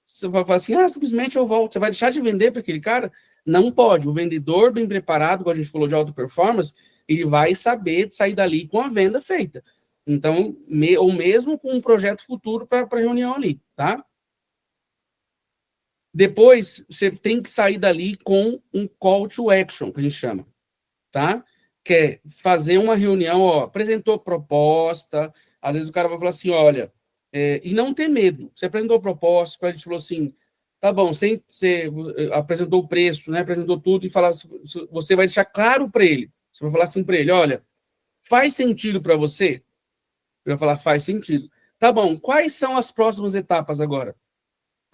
Você vai falar assim, simplesmente eu volto. Você vai deixar de vender para aquele cara? Não pode. O vendedor bem preparado, como a gente falou de alta performance, ele vai saber sair dali com a venda feita. Então, ou mesmo com um projeto futuro para a reunião ali, tá? Depois, você tem que sair dali com um call to action, que a gente chama, tá? Que é fazer uma reunião, apresentou proposta, às vezes o cara vai falar assim, olha, e não ter medo. Você apresentou proposta, a gente falou assim, tá bom, você apresentou o preço, né, apresentou tudo, e você vai deixar claro para ele. Você vai falar assim para ele, olha, faz sentido para você? Ele vai falar, faz sentido. Tá bom, quais são as próximas etapas agora?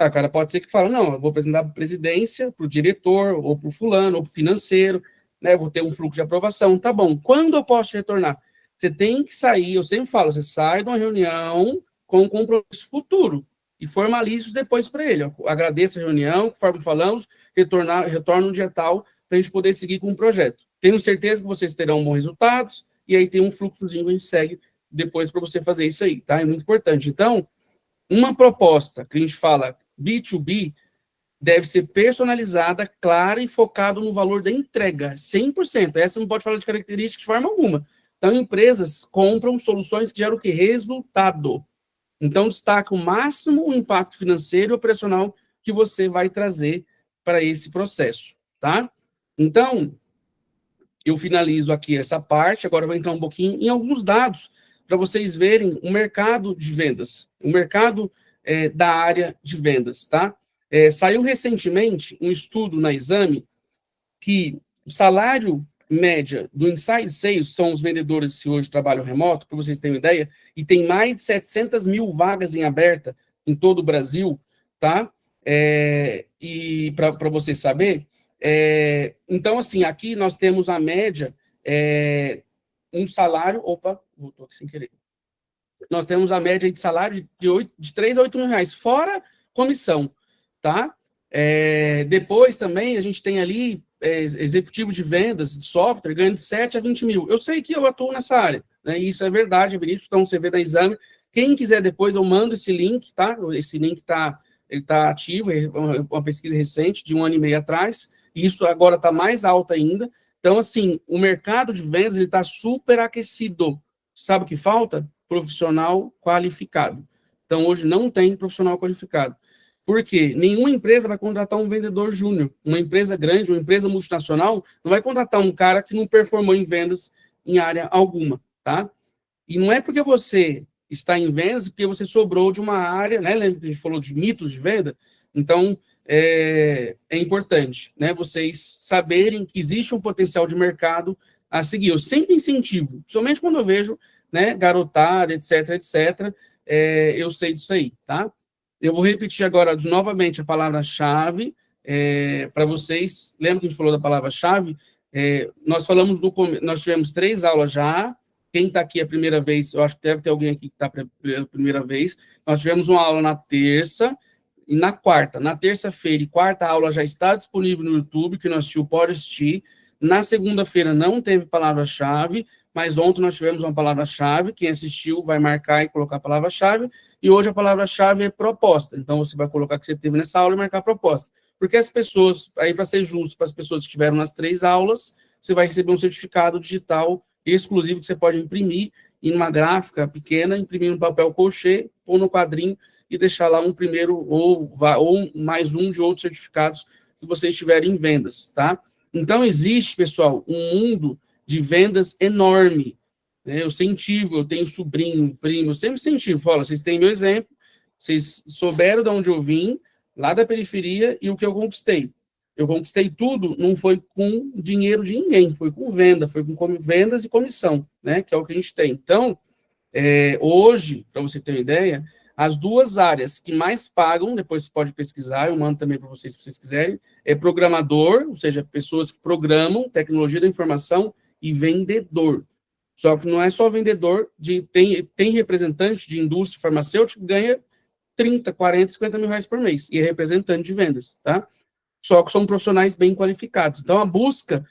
O cara pode ser que fale, não, eu vou apresentar para a presidência, para o diretor, ou para o fulano, ou para o financeiro, né, vou ter um fluxo de aprovação. Tá bom, quando eu posso retornar? Você tem que sair, eu sempre falo, você sai de uma reunião com um compromisso futuro e formalize isso depois para ele. Agradeço a reunião, conforme falamos, retorna um dia tal para a gente poder seguir com o projeto. Tenho certeza que vocês terão bons resultados e aí tem um fluxozinho que a gente segue depois para você fazer isso aí, tá? É muito importante. Então, uma proposta que a gente fala B2B deve ser personalizada, clara e focado no valor da entrega, 100%. Essa não pode falar de características de forma alguma. Então, empresas compram soluções que geram o quê? Resultado. Então, destaca o máximo o impacto financeiro e operacional que você vai trazer para esse processo, tá? Então, eu finalizo aqui essa parte, agora eu vou entrar um pouquinho em alguns dados para vocês verem o mercado de vendas, o mercado da área de vendas, tá? Saiu recentemente um estudo na Exame que o salário média do Inside Sales, são os vendedores que hoje trabalham remoto, para vocês terem uma ideia, e tem mais de 700 mil vagas em aberta em todo o Brasil, tá? E para você saber, então, assim, aqui nós temos a média, um salário, opa, voltou aqui sem querer, nós temos a média de salário de 3 a 8 mil reais, fora comissão, tá? Depois também a gente tem ali executivo de vendas de software ganhando de 7 a 20 mil. Eu sei que eu atuo nessa área, né? E isso é verdade, é verídico, então você vê na Exame. Quem quiser depois, eu mando esse link, tá? Esse link ele tá ativo, é uma pesquisa recente, de 1 ano e meio atrás, e isso agora está mais alto ainda. Então, assim, o mercado de vendas está super aquecido. Sabe o que falta? Profissional qualificado. Então, hoje não tem profissional qualificado. Por quê? Nenhuma empresa vai contratar um vendedor júnior. Uma empresa grande, uma empresa multinacional, não vai contratar um cara que não performou em vendas em área alguma, tá? E não é porque você está em vendas, porque você sobrou de uma área, né? Lembra que a gente falou de mitos de venda? Então, é importante, né? Vocês saberem que existe um potencial de mercado a seguir. Eu sempre incentivo, principalmente quando eu vejo, né, garotada, etc, etc, eu sei disso aí, tá? Eu vou repetir agora novamente a palavra-chave para vocês. Lembra que a gente falou da palavra-chave? Nós tivemos 3 aulas já. Quem está aqui a primeira vez, eu acho que deve ter alguém aqui que está pela primeira vez. Nós tivemos uma aula na terça e na quarta. Na terça-feira e quarta, a aula já está disponível no YouTube, que não assistiu pode assistir. Na segunda-feira não teve palavra-chave, mas ontem nós tivemos uma palavra-chave. Quem assistiu vai marcar e colocar a palavra-chave. E hoje a palavra-chave é proposta. Então, você vai colocar que você teve nessa aula e marcar a proposta. Porque as pessoas, aí para ser justo, para as pessoas que estiveram nas 3 aulas, você vai receber um certificado digital exclusivo que você pode imprimir em uma gráfica pequena, imprimir no papel crochê, pôr no quadrinho e deixar lá um primeiro ou mais um de outros certificados que vocês tiverem em vendas, tá? Então, existe, pessoal, um mundo de vendas enorme. Eu incentivo, eu tenho sobrinho, primo, eu sempre incentivo. Fala, vocês têm meu exemplo, vocês souberam de onde eu vim, lá da periferia, e o que eu conquistei. Eu conquistei tudo, não foi com dinheiro de ninguém, foi com venda, foi com vendas e comissão, né? Que é o que a gente tem. Então, hoje, para você ter uma ideia, as 2 áreas que mais pagam, depois você pode pesquisar, eu mando também para vocês, se vocês quiserem, é programador, ou seja, pessoas que programam, tecnologia da informação, e vendedor. Só que não é só vendedor, tem representante de indústria farmacêutica que ganha 30, 40, 50 mil reais por mês, e é representante de vendas, tá? Só que são profissionais bem qualificados. Então, a busca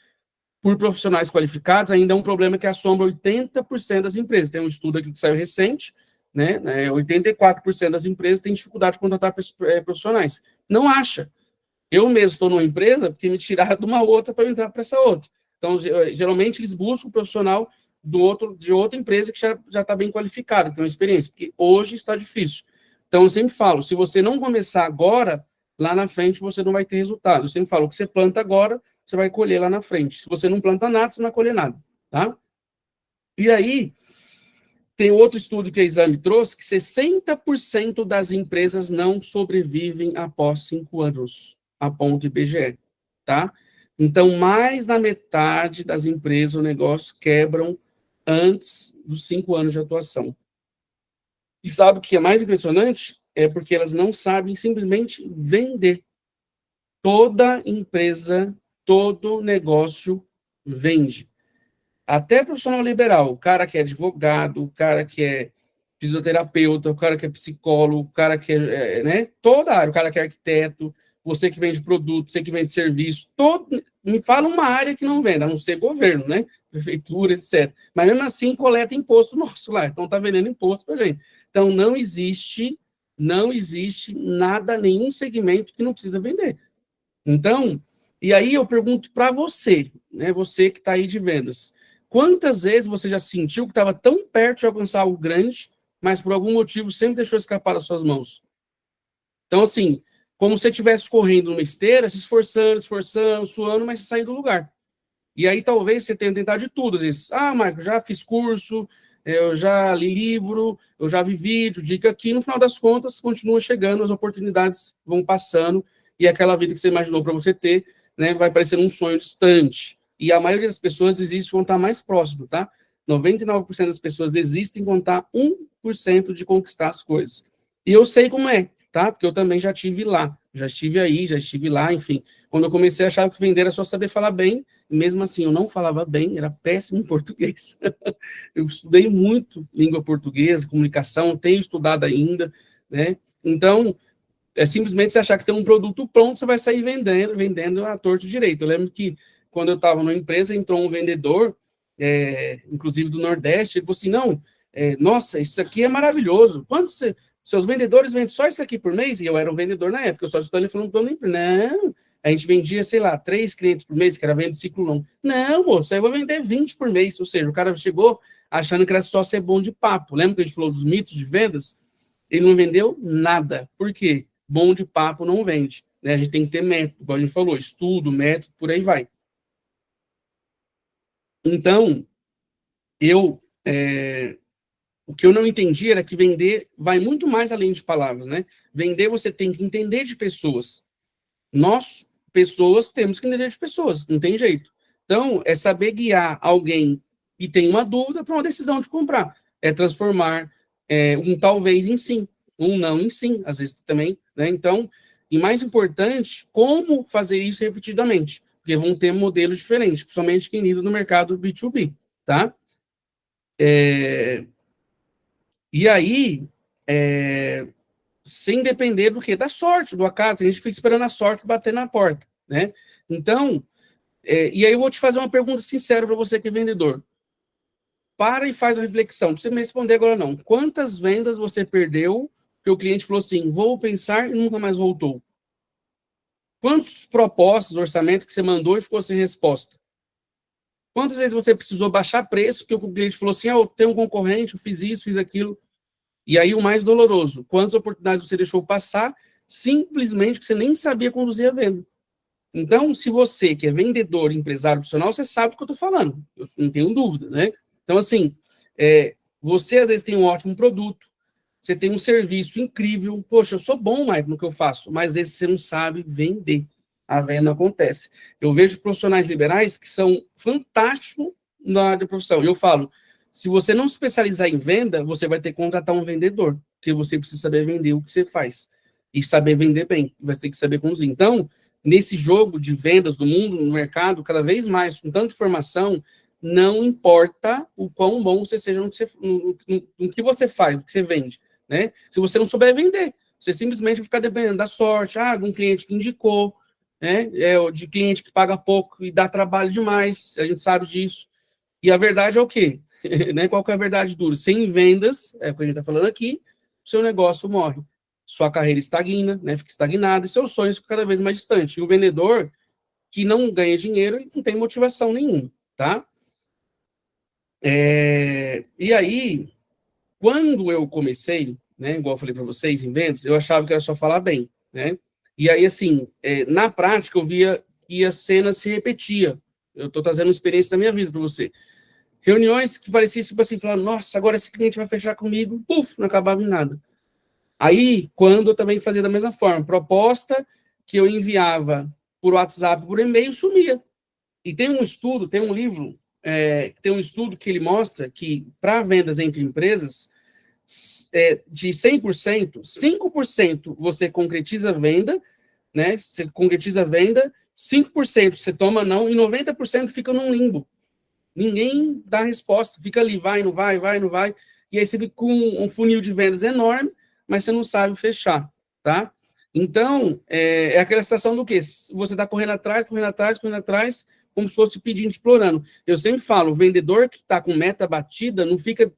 por profissionais qualificados ainda é um problema que assombra 80% das empresas. Tem um estudo aqui que saiu recente, né? 84% das empresas têm dificuldade de contratar profissionais. Não acha. Eu mesmo estou numa empresa porque me tiraram de uma outra para entrar para essa outra. Então, geralmente, eles buscam um profissional de outra empresa que já está bem qualificado, tem uma experiência, porque hoje está difícil. Então, eu sempre falo, se você não começar agora, lá na frente você não vai ter resultado. Eu sempre falo, o que você planta agora, você vai colher lá na frente. Se você não planta nada, você não vai colher nada, tá? E aí, tem outro estudo que a Exame trouxe, que 60% das empresas não sobrevivem após 5 anos, aponta o IBGE, tá? Então, mais da metade das empresas ou negócios quebram antes dos 5 anos de atuação. E sabe o que é mais impressionante? É porque elas não sabem simplesmente vender. Toda empresa, todo negócio vende. até profissional liberal, o cara que é advogado, o cara que é fisioterapeuta, o cara que é psicólogo, o cara que é, né, toda a área, o cara que é arquiteto, você que vende produto, você que vende serviço, me fala uma área que não vende, a não ser governo, né, prefeitura, etc. Mas mesmo assim coleta imposto nosso lá, então tá vendendo imposto pra gente. Então não existe nada, nenhum segmento que não precisa vender. Então, e aí eu pergunto para você, né, você que está aí de vendas, quantas vezes você já sentiu que estava tão perto de alcançar algo grande, mas por algum motivo sempre deixou escapar das suas mãos? Então, assim, como se você estivesse correndo numa esteira, se esforçando, suando, mas saindo do lugar. E aí talvez você tenha tentado de tudo, às vezes, Marco, já fiz curso, eu já li livro, eu já vi vídeo, dica aqui, no final das contas, continua chegando, as oportunidades vão passando, e aquela vida que você imaginou para você ter, né, vai parecer um sonho distante. E a maioria das pessoas desiste quando está mais próximo, tá? 99% das pessoas desistem quando está 1% de conquistar as coisas. E eu sei como é, tá? Porque eu também já estive lá, já estive lá, enfim. Quando eu comecei a achar que vender era só saber falar bem, mesmo assim eu não falava bem, era péssimo em português. Eu estudei muito língua portuguesa, comunicação, tenho estudado ainda, né? Então, é simplesmente você achar que tem um produto pronto, você vai sair vendendo a torto direito. Eu lembro que quando eu estava numa empresa, entrou um vendedor, inclusive do Nordeste, ele falou assim, não, nossa, isso aqui é maravilhoso. Quantos seus vendedores vendem só isso aqui por mês? E eu era um vendedor na época, eu só estou ali falando para não, a gente vendia, sei lá, 3 clientes por mês, que era venda de ciclo longo. Não, moço, eu vou vender 20 por mês. Ou seja, o cara chegou achando que era só ser bom de papo. Lembra que a gente falou dos mitos de vendas? Ele não vendeu nada. Por quê? Bom de papo não vende. Né? A gente tem que ter método, igual a gente falou, estudo, método, por aí vai. Então, o que eu não entendi era que vender vai muito mais além de palavras, né? Vender você tem que entender de pessoas. Nós, pessoas, temos que entender de pessoas, não tem jeito. Então, é saber guiar alguém que tem uma dúvida para uma decisão de comprar. É transformar um talvez em sim, um não em sim, às vezes também, né? Então, e mais importante, como fazer isso repetidamente, porque vão ter modelos diferentes, principalmente quem lida no mercado B2B, tá? E aí, sem depender do quê? Da sorte, do acaso, a gente fica esperando a sorte bater na porta, né? Então, e aí eu vou te fazer uma pergunta sincera para você que é vendedor. Para e faz uma reflexão. Não precisa me responder agora, não. Quantas vendas você perdeu que o cliente falou assim, vou pensar e nunca mais voltou? Quantos propostas, orçamento que você mandou e ficou sem resposta? Quantas vezes você precisou baixar preço que o cliente falou assim, eu tenho um concorrente, eu fiz isso, fiz aquilo. E aí o mais doloroso, quantas oportunidades você deixou passar simplesmente que você nem sabia conduzir a venda? Então, se você que é vendedor, empresário profissional, você sabe do que eu estou falando. Eu não tenho dúvida, né? Então, assim, você às vezes tem um ótimo produto, você tem um serviço incrível. Poxa, eu sou bom, Mike, no que eu faço, mas às vezes você não sabe vender. A venda não acontece. Eu vejo profissionais liberais que são fantásticos na área de profissão. E eu falo, se você não se especializar em venda, você vai ter que contratar um vendedor, porque você precisa saber vender o que você faz. E saber vender bem, vai ter que saber conduzir. Então, nesse jogo de vendas do mundo, no mercado, cada vez mais, com tanta informação, não importa o quão bom você seja no que você faz, no que você vende, né? Se você não souber vender, você simplesmente vai ficar dependendo da sorte, de um cliente que indicou, né? De cliente que paga pouco e dá trabalho demais, a gente sabe disso. E a verdade é o quê? Né? Qual que é a verdade dura? Sem vendas, é o que a gente está falando aqui, seu negócio morre. Sua carreira estagna, né? Fica estagnada, e seus sonhos ficam cada vez mais distantes. E o vendedor que não ganha dinheiro, ele não tem motivação nenhuma, tá? E aí, quando eu comecei, né, igual eu falei para vocês, em vendas, eu achava que era só falar bem, né? E aí, assim, na prática, eu via que a cena se repetia. Eu estou trazendo uma experiência da minha vida para você. Reuniões que pareciam, tipo assim, falar, nossa, agora esse cliente vai fechar comigo, puf, não acabava em nada. Aí, quando eu também fazia da mesma forma, proposta que eu enviava por WhatsApp, por e-mail, sumia. E tem um estudo, tem um livro, tem um estudo que ele mostra que para vendas entre empresas, de 100%, 5% você concretiza a venda, né? Você concretiza a venda, 5% você toma não e 90% fica num limbo. Ninguém dá resposta, fica ali, vai, não vai, vai, não vai, e aí você fica com um funil de vendas enorme, mas você não sabe fechar, tá? Então, é aquela sensação do quê? Você está correndo atrás, correndo atrás, correndo atrás, como se fosse pedindo, explorando. Eu sempre falo, o vendedor que está com meta batida não fica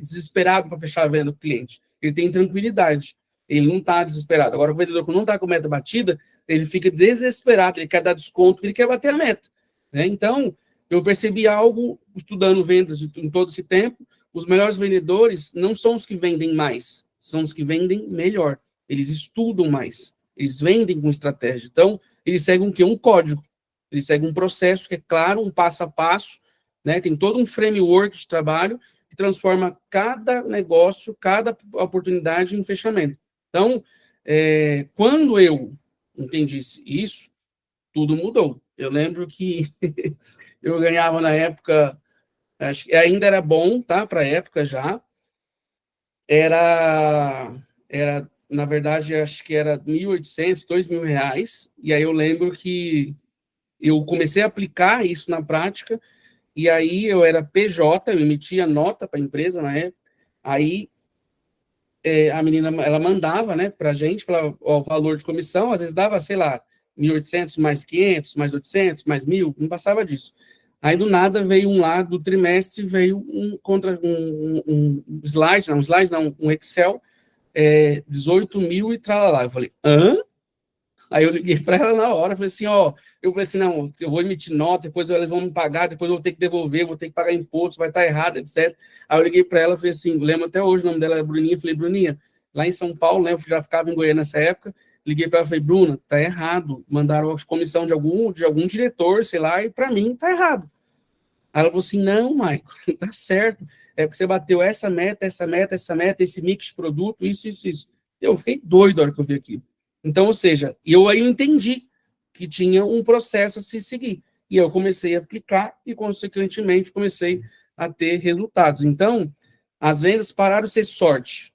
desesperado para fechar a venda do cliente. Ele tem tranquilidade, ele não está desesperado. Agora, o vendedor que não está com meta batida, ele fica desesperado, ele quer dar desconto, ele quer bater a meta, né? Então, eu percebi algo, estudando vendas em todo esse tempo, os melhores vendedores não são os que vendem mais, são os que vendem melhor. Eles estudam mais, eles vendem com estratégia. Então, eles seguem o quê? Um código. Eles seguem um processo que é claro, um passo a passo, né? Tem todo um framework de trabalho que transforma cada negócio, cada oportunidade em um fechamento. Então, quando eu entendi isso, tudo mudou. Eu lembro que eu ganhava na época, acho que ainda era bom, tá? Para a época já. Era, na verdade, acho que era 1.800, R$ 2.000. E aí eu lembro que eu comecei a aplicar isso na prática, e aí eu era PJ, eu emitia nota para a empresa na época, aí a menina, ela mandava, né, para a gente, falava, ó, o valor de comissão, às vezes dava, sei lá, 1.800 mais 500, mais 800, mais 1.000, não passava disso. Aí, do nada, veio um lá do trimestre, veio um slide, não, um Excel, 18 mil e tralalá. Eu falei, hã? Aí eu liguei para ela na hora, falei assim, ó, eu falei assim, não, eu vou emitir nota, depois eles vão me pagar, depois eu vou ter que devolver, vou ter que pagar imposto, vai estar errado, etc. Aí eu liguei para ela, falei assim, lembro até hoje, o nome dela é Bruninha, falei, Bruninha, lá em São Paulo, né, eu já ficava em Goiânia nessa época, liguei para ela, falei, Bruna, tá errado, mandaram a comissão de algum diretor, sei lá, e para mim tá errado. Aí ela falou assim, não, Maico, tá certo, é porque você bateu essa meta, essa meta, essa meta, esse mix de produto, isso, isso, isso. Eu fiquei doido na hora que eu vi aquilo. Então, ou seja, aí eu entendi que tinha um processo a se seguir. E eu comecei a aplicar e, consequentemente, comecei a ter resultados. Então, as vendas pararam de ser sorte.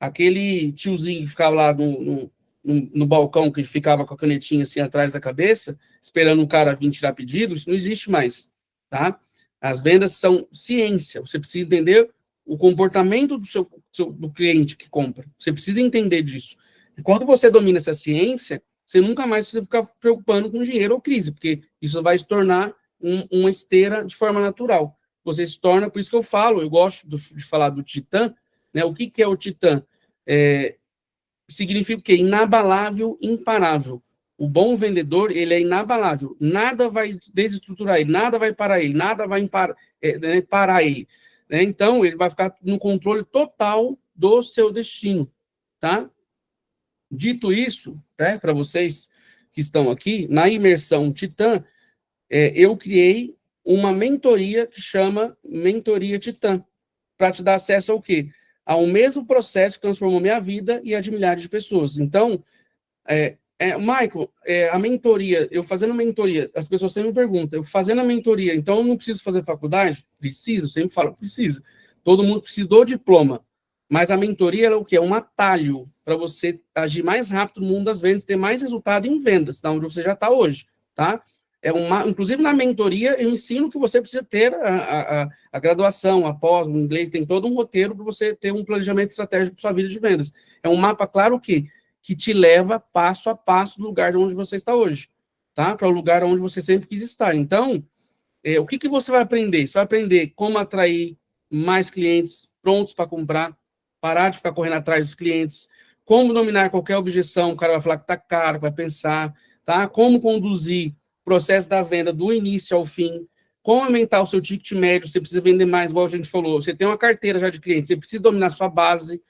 Aquele tiozinho que ficava lá no balcão, que ficava com a canetinha assim atrás da cabeça, esperando o cara vir tirar pedido, isso não existe mais, tá? As vendas são ciência. Você precisa entender o comportamento do cliente que compra. Você precisa entender disso. E quando você domina essa ciência, você nunca mais precisa ficar preocupando com dinheiro ou crise, porque isso vai se tornar uma esteira de forma natural. Você se torna, por isso que eu falo, eu gosto de falar do Titã, né? O que é o Titã? Significa o quê? Inabalável, imparável. O bom vendedor, ele é inabalável. Nada vai desestruturar ele, nada vai parar ele, nada vai parar ele. Né? Então, ele vai ficar no controle total do seu destino, tá? Dito isso, né, para vocês que estão aqui, na imersão Titã, eu criei uma mentoria que chama Mentoria Titã, para te dar acesso ao quê? Ao mesmo processo que transformou minha vida e a de milhares de pessoas. Então, Michael, a mentoria, eu fazendo mentoria, as pessoas sempre me perguntam, eu fazendo a mentoria, então eu não preciso fazer faculdade? Preciso, sempre falo, precisa. Todo mundo precisa do diploma. Mas a mentoria é o quê? É um atalho para você agir mais rápido no mundo das vendas, ter mais resultado em vendas, da onde você já está hoje, tá? Inclusive, na mentoria, eu ensino que você precisa ter a graduação, a pós, o inglês, tem todo um roteiro para você ter um planejamento estratégico para sua vida de vendas. É um mapa claro que te leva passo a passo do lugar onde você está hoje, tá? Para o lugar onde você sempre quis estar. Então, o que você vai aprender? Você vai aprender como atrair mais clientes prontos para comprar, parar de ficar correndo atrás dos clientes, como dominar qualquer objeção, o cara vai falar que está caro, vai pensar, tá? Como conduzir o processo da venda do início ao fim, como aumentar o seu ticket médio, você precisa vender mais, igual a gente falou, você tem uma carteira já de clientes, você precisa dominar sua base,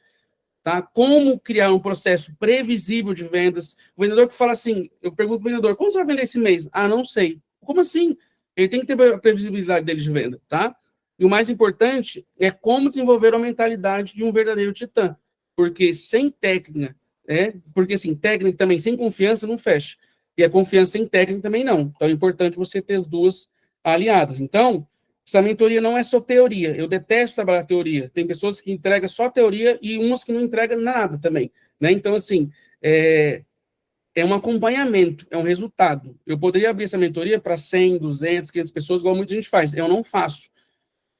tá? Como criar um processo previsível de vendas. O vendedor que fala assim, eu pergunto pro vendedor, como você vai vender esse mês? Ah, não sei. Como assim? Ele tem que ter a previsibilidade dele de venda, tá? E o mais importante é como desenvolver a mentalidade de um verdadeiro titã. Porque sem técnica, porque assim, técnica também sem confiança não fecha. E a confiança sem técnica também não. Então é importante você ter as duas aliadas. Então, essa mentoria não é só teoria. Eu detesto trabalhar teoria. Tem pessoas que entregam só teoria e umas que não entregam nada também. Né? Então, assim, é um acompanhamento, é um resultado. Eu poderia abrir essa mentoria para 100, 200, 500 pessoas, igual muita gente faz. Eu não faço.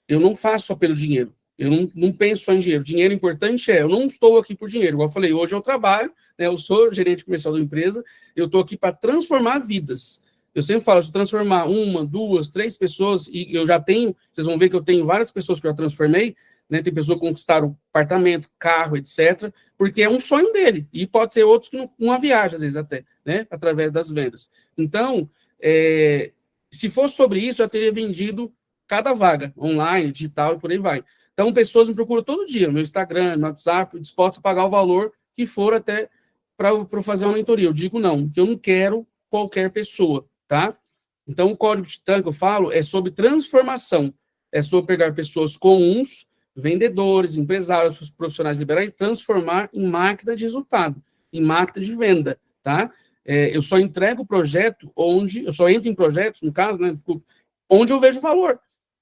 Eu não faço só pelo dinheiro. Eu não penso só em dinheiro. Dinheiro importante eu não estou aqui por dinheiro. Igual eu falei, hoje eu trabalho, né, eu sou gerente comercial da empresa, eu estou aqui para transformar vidas. Eu sempre falo, se eu transformar uma, duas, três pessoas, e eu já tenho, vocês vão ver que eu tenho várias pessoas que eu já transformei, né, tem pessoas que conquistaram apartamento, carro, etc., porque é um sonho dele, e pode ser outros que uma viagem, às vezes até, né, através das vendas. Então, se fosse sobre isso, eu já teria vendido cada vaga, online, digital e por aí vai. Então, pessoas me procuram todo dia, no meu Instagram, no WhatsApp, dispostas a pagar o valor que for até para fazer uma mentoria. Eu digo não, que eu não quero qualquer pessoa, tá? Então, o código Titã que eu falo é sobre transformação, é sobre pegar pessoas comuns, vendedores, empresários, profissionais liberais, e transformar em máquina de resultado, em máquina de venda, tá? Eu só entrego o projeto eu só entro em projetos, no caso, né, desculpa, onde eu vejo valor.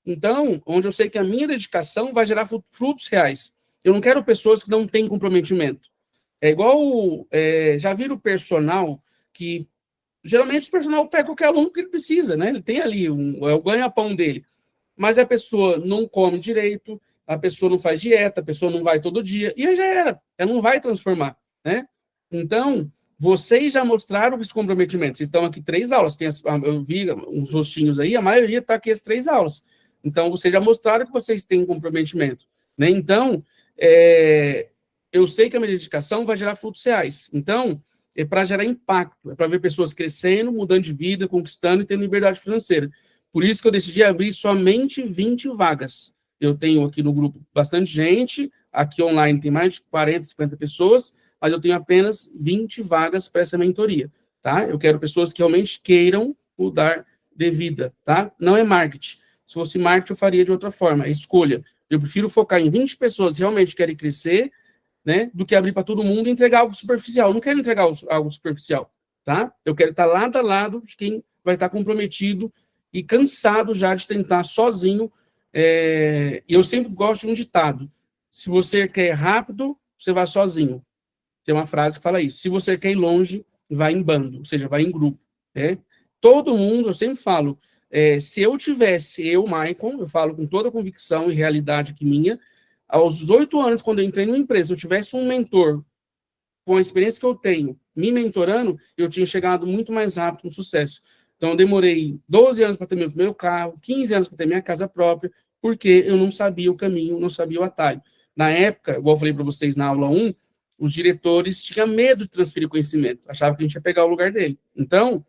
Então, onde eu sei que a minha dedicação vai gerar frutos reais. Eu não quero pessoas que não têm comprometimento. É igual, já viram o personal que, geralmente o personal pega qualquer aluno que ele precisa, né? Ele tem ali, é o ganha-pão dele. Mas a pessoa não come direito, a pessoa não faz dieta, a pessoa não vai todo dia, e aí já era. Ela não vai transformar, né? Então, vocês já mostraram esse comprometimento. Vocês estão aqui 3 aulas. Eu vi uns rostinhos aí, a maioria está aqui as 3 aulas. Então, vocês já mostraram que vocês têm comprometimento, né? Então, eu sei que a minha dedicação vai gerar frutos reais. Então, é para gerar impacto, é para ver pessoas crescendo, mudando de vida, conquistando e tendo liberdade financeira. Por isso que eu decidi abrir somente 20 vagas. Eu tenho aqui no grupo bastante gente, aqui online tem mais de 40, 50 pessoas, mas eu tenho apenas 20 vagas para essa mentoria, tá? Eu quero pessoas que realmente queiram mudar de vida, tá? Não é marketing. Se fosse marketing, eu faria de outra forma, é escolha. Eu prefiro focar em 20 pessoas que realmente querem crescer, né, do que abrir para todo mundo e entregar algo superficial. Eu não quero entregar algo superficial, tá? Eu quero estar lado a lado de quem vai estar comprometido e cansado já de tentar sozinho. E eu sempre gosto de um ditado: se você quer rápido, você vai sozinho. Tem uma frase que fala isso. Se você quer ir longe, vai em bando, ou seja, vai em grupo. Né? Todo mundo, eu sempre falo, se eu tivesse, Maicon, eu falo com toda a convicção e realidade que minha, aos 18 anos, quando eu entrei numa empresa, se eu tivesse um mentor com a experiência que eu tenho, me mentorando, eu tinha chegado muito mais rápido no sucesso. Então, eu demorei 12 anos para ter meu primeiro carro, 15 anos para ter minha casa própria, porque eu não sabia o caminho, não sabia o atalho. Na época, igual eu falei para vocês na aula 1, os diretores tinham medo de transferir conhecimento, achavam que a gente ia pegar o lugar dele. Então,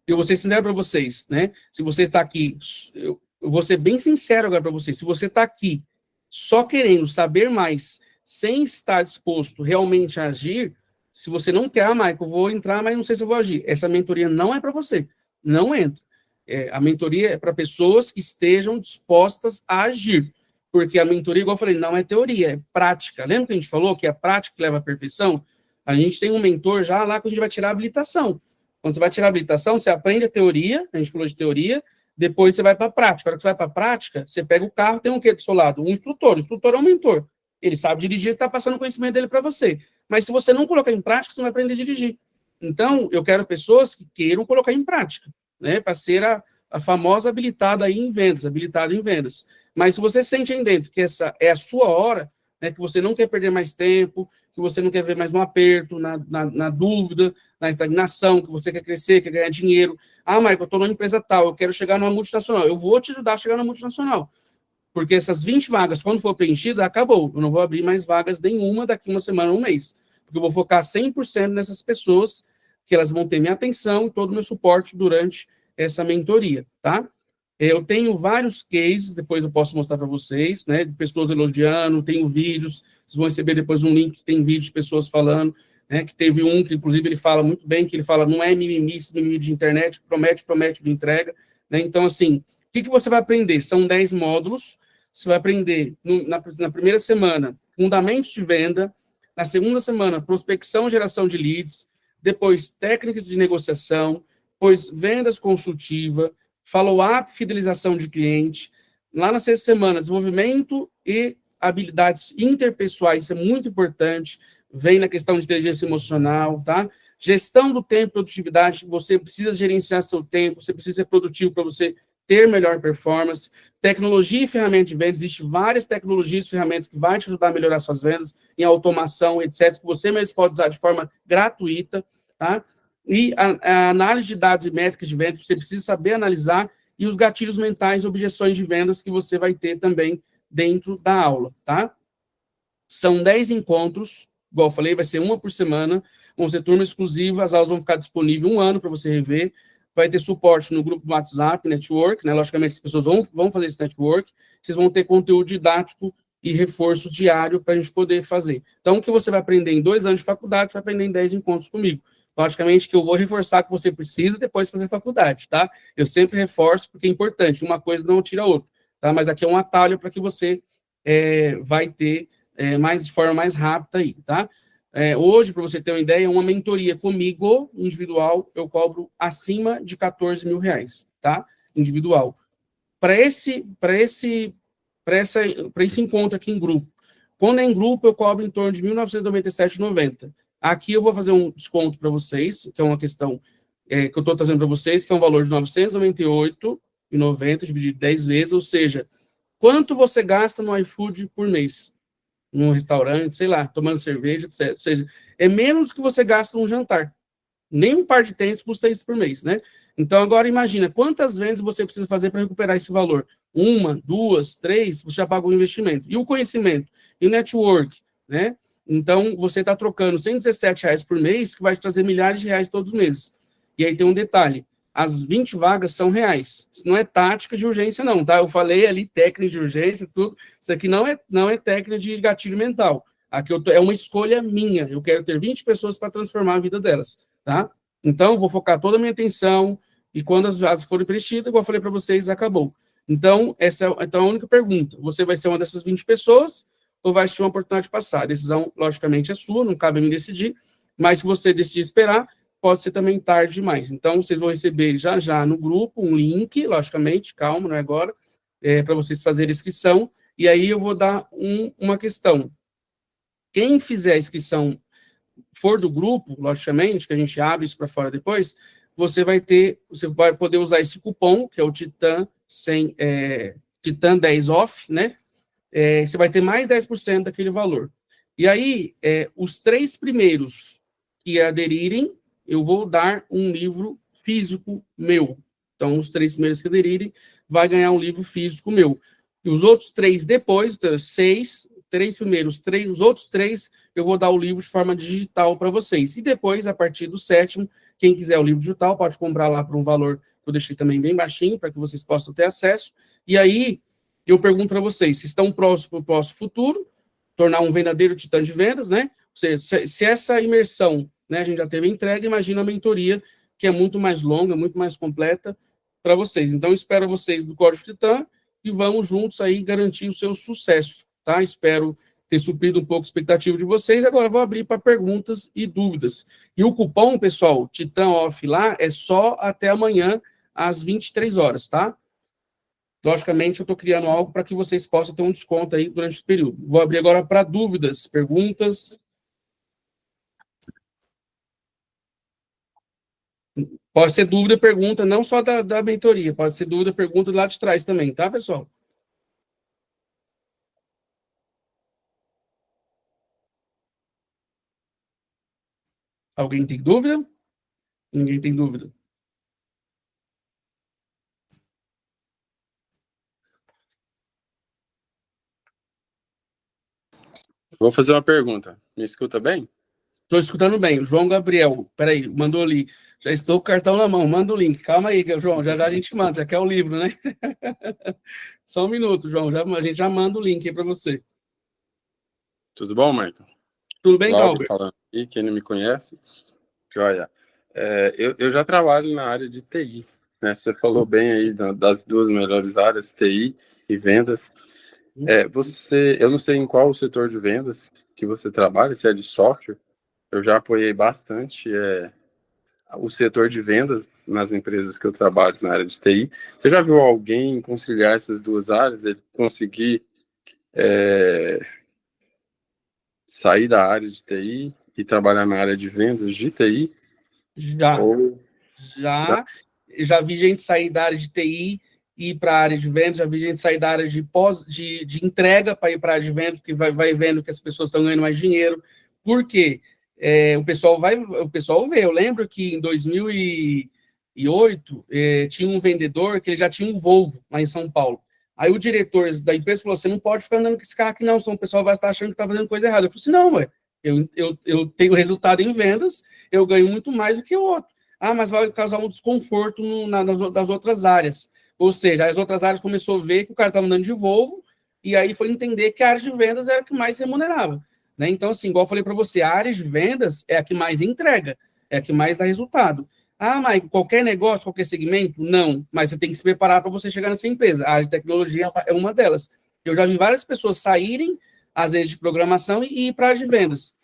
eu vou ser sincero para vocês, né? Se você está aqui, eu vou ser bem sincero agora para vocês, se você está aqui só querendo saber mais, sem estar disposto realmente a agir, se você não quer, Michael, eu vou entrar, mas não sei se eu vou agir. Essa mentoria não é para você. Não entra. A mentoria é para pessoas que estejam dispostas a agir. Porque a mentoria, igual eu falei, não é teoria, é prática. Lembra que a gente falou que é a prática que leva à perfeição? A gente tem um mentor já lá que a gente vai tirar a habilitação. Quando você vai tirar a habilitação, você aprende a teoria, a gente falou de teoria, depois você vai para a prática. A hora que você vai para a prática, você pega o carro, tem um quê do seu lado? Um instrutor. O instrutor é um mentor. Ele sabe dirigir, ele está passando o conhecimento dele para você. Mas se você não colocar em prática, você não vai aprender a dirigir. Então, eu quero pessoas que queiram colocar em prática, né? Para ser a famosa habilitada aí em vendas, habilitada em vendas. Mas se você sente aí dentro que essa é a sua hora, né, que você não quer perder mais tempo, que você não quer ver mais um aperto, na dúvida, na estagnação, que você quer crescer, quer ganhar dinheiro. Ah, Michael, eu estou numa empresa tal, eu quero chegar numa multinacional. Eu vou te ajudar a chegar na multinacional. Porque essas 20 vagas, quando for preenchidas, acabou. Eu não vou abrir mais vagas nenhuma daqui uma semana ou um mês. Porque eu vou focar 100% nessas pessoas, que elas vão ter minha atenção e todo o meu suporte durante essa mentoria, tá? Eu tenho vários cases, depois eu posso mostrar para vocês, né, de pessoas elogiando, tenho vídeos, vocês vão receber depois um link que tem vídeo de pessoas falando, né, que teve um que, inclusive, ele fala muito bem, que ele fala, não é mimimi, esse mimimi de internet, promete, de entrega, né, então, assim, o que você vai aprender? São 10 módulos, você vai aprender na primeira semana, fundamentos de venda, na segunda semana, prospecção e geração de leads, depois técnicas de negociação, depois vendas consultiva, follow-up, fidelização de cliente. Lá na sexta semana, desenvolvimento e habilidades interpessoais, isso é muito importante. vem na questão de inteligência emocional, tá? Gestão do tempo e produtividade, você precisa gerenciar seu tempo, você precisa ser produtivo para você ter melhor performance. Tecnologia e ferramenta de vendas, existem várias tecnologias e ferramentas que vão te ajudar a melhorar suas vendas, em automação, etc., que você mesmo pode usar de forma gratuita, tá? E a análise de dados e métricas de vendas, você precisa saber analisar, e os gatilhos mentais, objeções de vendas que você vai ter também dentro da aula, tá? São 10 encontros, igual eu falei, vai ser uma por semana, vão ser turma exclusiva, as aulas vão ficar disponíveis 1 ano para você rever, vai ter suporte no grupo do WhatsApp, network, né? Logicamente as pessoas vão fazer esse network, vocês vão ter conteúdo didático e reforço diário para a gente poder fazer. Então, o que você vai aprender em 2 anos de faculdade, você vai aprender em 10 encontros comigo. Logicamente que eu vou reforçar que você precisa depois fazer faculdade, tá? Eu sempre reforço porque é importante, uma coisa não tira a outra, tá? Mas aqui é um atalho para que você vai ter mais de forma mais rápida aí, tá? Hoje, para você ter uma ideia, uma mentoria comigo, individual, eu cobro acima de 14 mil reais, tá? Individual. Para esse encontro aqui em grupo. Quando é em grupo, eu cobro em torno de R$ 1.997,90. Aqui eu vou fazer um desconto para vocês, que é uma questão que eu estou trazendo para vocês, que é um valor de R$ 998,90 dividido em 10 vezes, ou seja, quanto você gasta no iFood por mês? Num restaurante, sei lá, tomando cerveja, etc. Ou seja, é menos do que você gasta num jantar. Nem um par de tênis custa isso por mês, né? Então, agora imagina, quantas vendas você precisa fazer para recuperar esse valor? 1, 2, 3, você já pagou o investimento. E o conhecimento? E o network, né? Então, você está trocando R$ 117 por mês, que vai te trazer milhares de reais todos os meses. E aí tem um detalhe, as 20 vagas são reais. Isso não é tática de urgência, não, tá? Eu falei ali técnica de urgência, tudo. Isso aqui não é técnica de gatilho mental. Aqui é uma escolha minha. Eu quero ter 20 pessoas para transformar a vida delas, tá? Então, vou focar toda a minha atenção, e quando as vagas forem preenchidas, igual eu falei para vocês, acabou. Então, então, a única pergunta, você vai ser uma dessas 20 pessoas, ou vai ter uma oportunidade de passar? A decisão, logicamente, é sua, não cabe a mim decidir, mas se você decidir esperar, pode ser também tarde demais. Então, vocês vão receber já no grupo um link, logicamente, calma, não é agora, para vocês fazerem a inscrição, e aí eu vou dar uma questão. Quem fizer a inscrição for do grupo, logicamente, que a gente abre isso para fora depois, você vai poder usar esse cupom, que é o Titan 10 off, né? Você vai ter mais 10% daquele valor. E aí, os 3 primeiros que aderirem, eu vou dar um livro físico meu. Então, os 3 primeiros que aderirem, vai ganhar um livro físico meu. E os outros 3 depois, então, 6, 3 primeiros, os outros 3, eu vou dar o livro de forma digital para vocês. E depois, a partir do 7º, quem quiser o livro digital, pode comprar lá por um valor que eu deixei também bem baixinho, para que vocês possam ter acesso. E aí, eu pergunto para vocês, se estão próximos para o próximo futuro, tornar um verdadeiro titã de vendas, né? Ou seja, se essa imersão, né, a gente já teve entrega, imagina a mentoria, que é muito mais longa, muito mais completa para vocês. Então, espero vocês do Código Titã e vamos juntos aí garantir o seu sucesso, tá? Espero ter suprido um pouco a expectativa de vocês. Agora vou abrir para perguntas e dúvidas. E o cupom, pessoal, Titã Off lá, é só até amanhã, às 23 horas, tá? Logicamente, eu estou criando algo para que vocês possam ter um desconto aí durante esse período. Vou abrir agora para dúvidas, perguntas. Pode ser dúvida, pergunta, não só da mentoria, pode ser dúvida, pergunta lá de trás também, tá, pessoal? Alguém tem dúvida? Ninguém tem dúvida. Vou fazer uma pergunta. Me escuta bem? Estou escutando bem. O João Gabriel, peraí, mandou ali. Já estou com o cartão na mão, manda o link. Calma aí, João, já a gente manda, já quer o livro, né? Só um minuto, João, a gente já manda o link aí para você. Tudo bom, Michael? Tudo bem, Cláudio Galber? falando aqui, quem não me conhece. Joia. Eu já trabalho na área de TI, né? Você falou bem aí das 2 melhores áreas, TI e vendas. Eu não sei em qual setor de vendas que você trabalha, se é de software. Eu já apoiei bastante o setor de vendas nas empresas que eu trabalho na área de TI. Você já viu alguém conciliar essas 2 áreas, ele conseguir sair da área de TI e trabalhar na área de vendas de TI? Já, Ou... já vi gente sair da área de TI e ir para a área de vendas, já vi gente sair da área de entrega para ir para a área de vendas, porque vai vendo que as pessoas estão ganhando mais dinheiro. Por quê? O pessoal vê. Eu lembro que em 2008 tinha um vendedor que ele já tinha um Volvo lá em São Paulo. Aí o diretor da empresa falou: você não pode ficar andando com esse carro aqui, não, senão o pessoal vai estar achando que está fazendo coisa errada. Eu falei assim: não, ué, eu tenho resultado em vendas, eu ganho muito mais do que o outro. Ah, mas vai causar um desconforto das outras áreas. Ou seja, as outras áreas começou a ver que o cara estava andando de Volvo, e aí foi entender que a área de vendas era a que mais remunerava. Né? Então, assim, igual eu falei para você, a área de vendas é a que mais entrega, é a que mais dá resultado. Ah, mas qualquer negócio, qualquer segmento? Não, mas você tem que se preparar para você chegar nessa empresa. A área de tecnologia é uma delas. Eu já vi várias pessoas saírem, às vezes, de programação e ir para a área de vendas.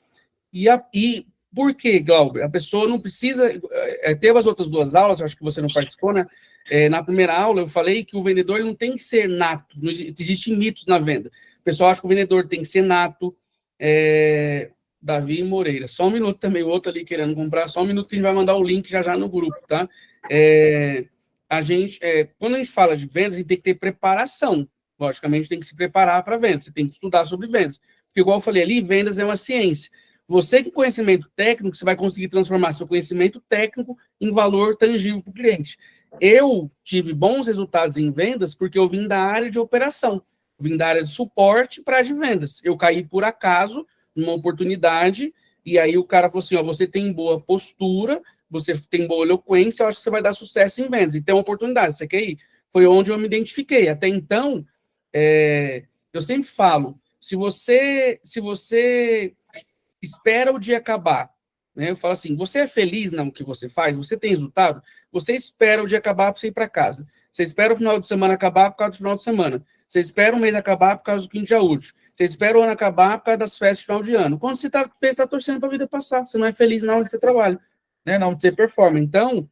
E por que, Glauber? A pessoa não precisa... teve as outras duas aulas, eu acho que você não participou, né? Na primeira aula, eu falei que o vendedor não tem que ser nato. Não existem mitos na venda. O pessoal acha que o vendedor tem que ser nato. Davi Moreira. Só um minuto também, o outro ali querendo comprar. Só um minuto que a gente vai mandar o link já no grupo, tá? Quando a gente fala de vendas, a gente tem que ter preparação. Logicamente, tem que se preparar para vendas. Você tem que estudar sobre vendas. Porque, igual eu falei ali, vendas é uma ciência. Você com conhecimento técnico, você vai conseguir transformar seu conhecimento técnico em valor tangível para o cliente. Eu tive bons resultados em vendas porque eu vim da área de operação, vim da área de suporte para a de vendas. Eu caí por acaso numa oportunidade e aí o cara falou assim, ó, você tem boa postura, você tem boa eloquência, eu acho que você vai dar sucesso em vendas. E tem uma oportunidade, você quer ir? Foi onde eu me identifiquei. Até então, eu sempre falo, se você espera o dia acabar, né? Eu falo assim, você é feliz no que você faz? Você tem resultado? Você espera o dia acabar para você ir para casa. Você espera o final de semana acabar por causa do final de semana. Você espera o mês acabar por causa do quinto dia útil. Você espera o ano acabar por causa das festas de final de ano. Quando você está torcendo para a vida passar, você não é feliz na hora que você trabalha, né? Na hora que você performa. Então,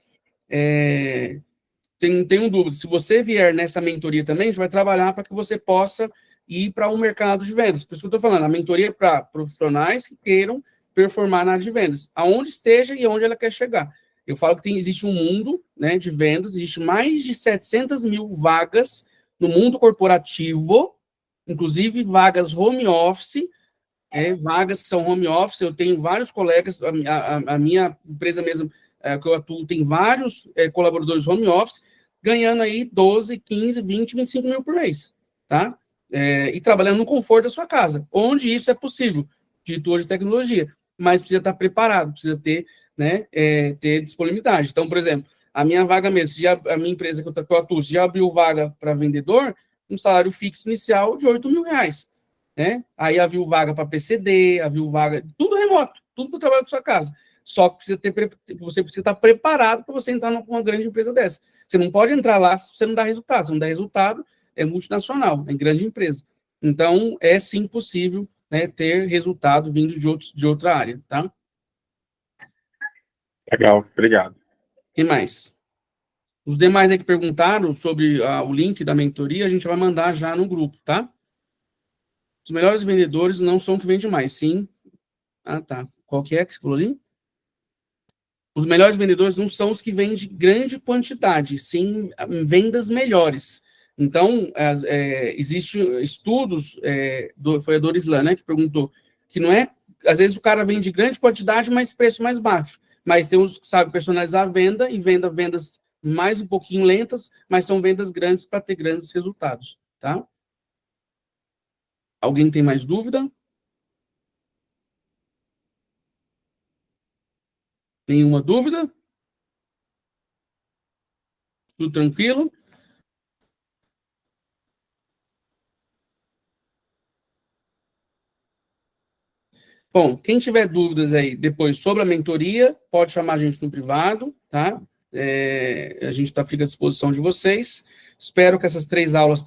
tenho dúvida. Se você vier nessa mentoria também, a gente vai trabalhar para que você possa ir para um mercado de vendas. Por isso que eu estou falando, a mentoria é para profissionais que queiram performar na área de vendas, aonde esteja e aonde ela quer chegar. Eu falo que existe um mundo, né, de vendas, existe mais de 700 mil vagas no mundo corporativo, inclusive vagas home office, vagas que são home office. Eu tenho vários colegas, a minha empresa mesmo, que eu atuo, tem vários colaboradores home office, ganhando aí 12, 15, 20, 25 mil por mês, tá? E trabalhando no conforto da sua casa, onde isso é possível, de tour de tecnologia, mas precisa estar preparado, precisa ter, né, ter disponibilidade. Então, por exemplo, a minha vaga mesmo, a minha empresa que eu atuo, já abriu vaga para vendedor, um salário fixo inicial de 8 mil reais, né? Aí abriu vaga para PCD, abriu vaga, tudo remoto, tudo para o trabalho da sua casa. Só que você precisa estar preparado para você entrar numa grande empresa dessa. Você não pode entrar lá se você não dá resultado. Se não dá resultado, é multinacional, é grande empresa. Então, é sim possível, né, ter resultado vindo de outra área, tá? Legal, obrigado. E mais? Os demais aí que perguntaram sobre o link da mentoria, a gente vai mandar já no grupo, tá? Os melhores vendedores não são os que vendem mais, sim. Ah, tá. Qual que você falou ali? Os melhores vendedores não são os que vendem grande quantidade, sim vendas melhores. Então, existem estudos, foi a Dorislan, né, que perguntou, que não é, às vezes o cara vende grande quantidade, mas preço mais baixo. Mas tem uns que sabem personalizar a venda e vendas mais um pouquinho lentas, mas são vendas grandes para ter grandes resultados, tá? Alguém tem mais dúvida? Nenhuma dúvida? Tudo tranquilo? Bom, quem tiver dúvidas aí depois sobre a mentoria, pode chamar a gente no privado, tá? A gente fica à disposição de vocês. Espero que essas 3 aulas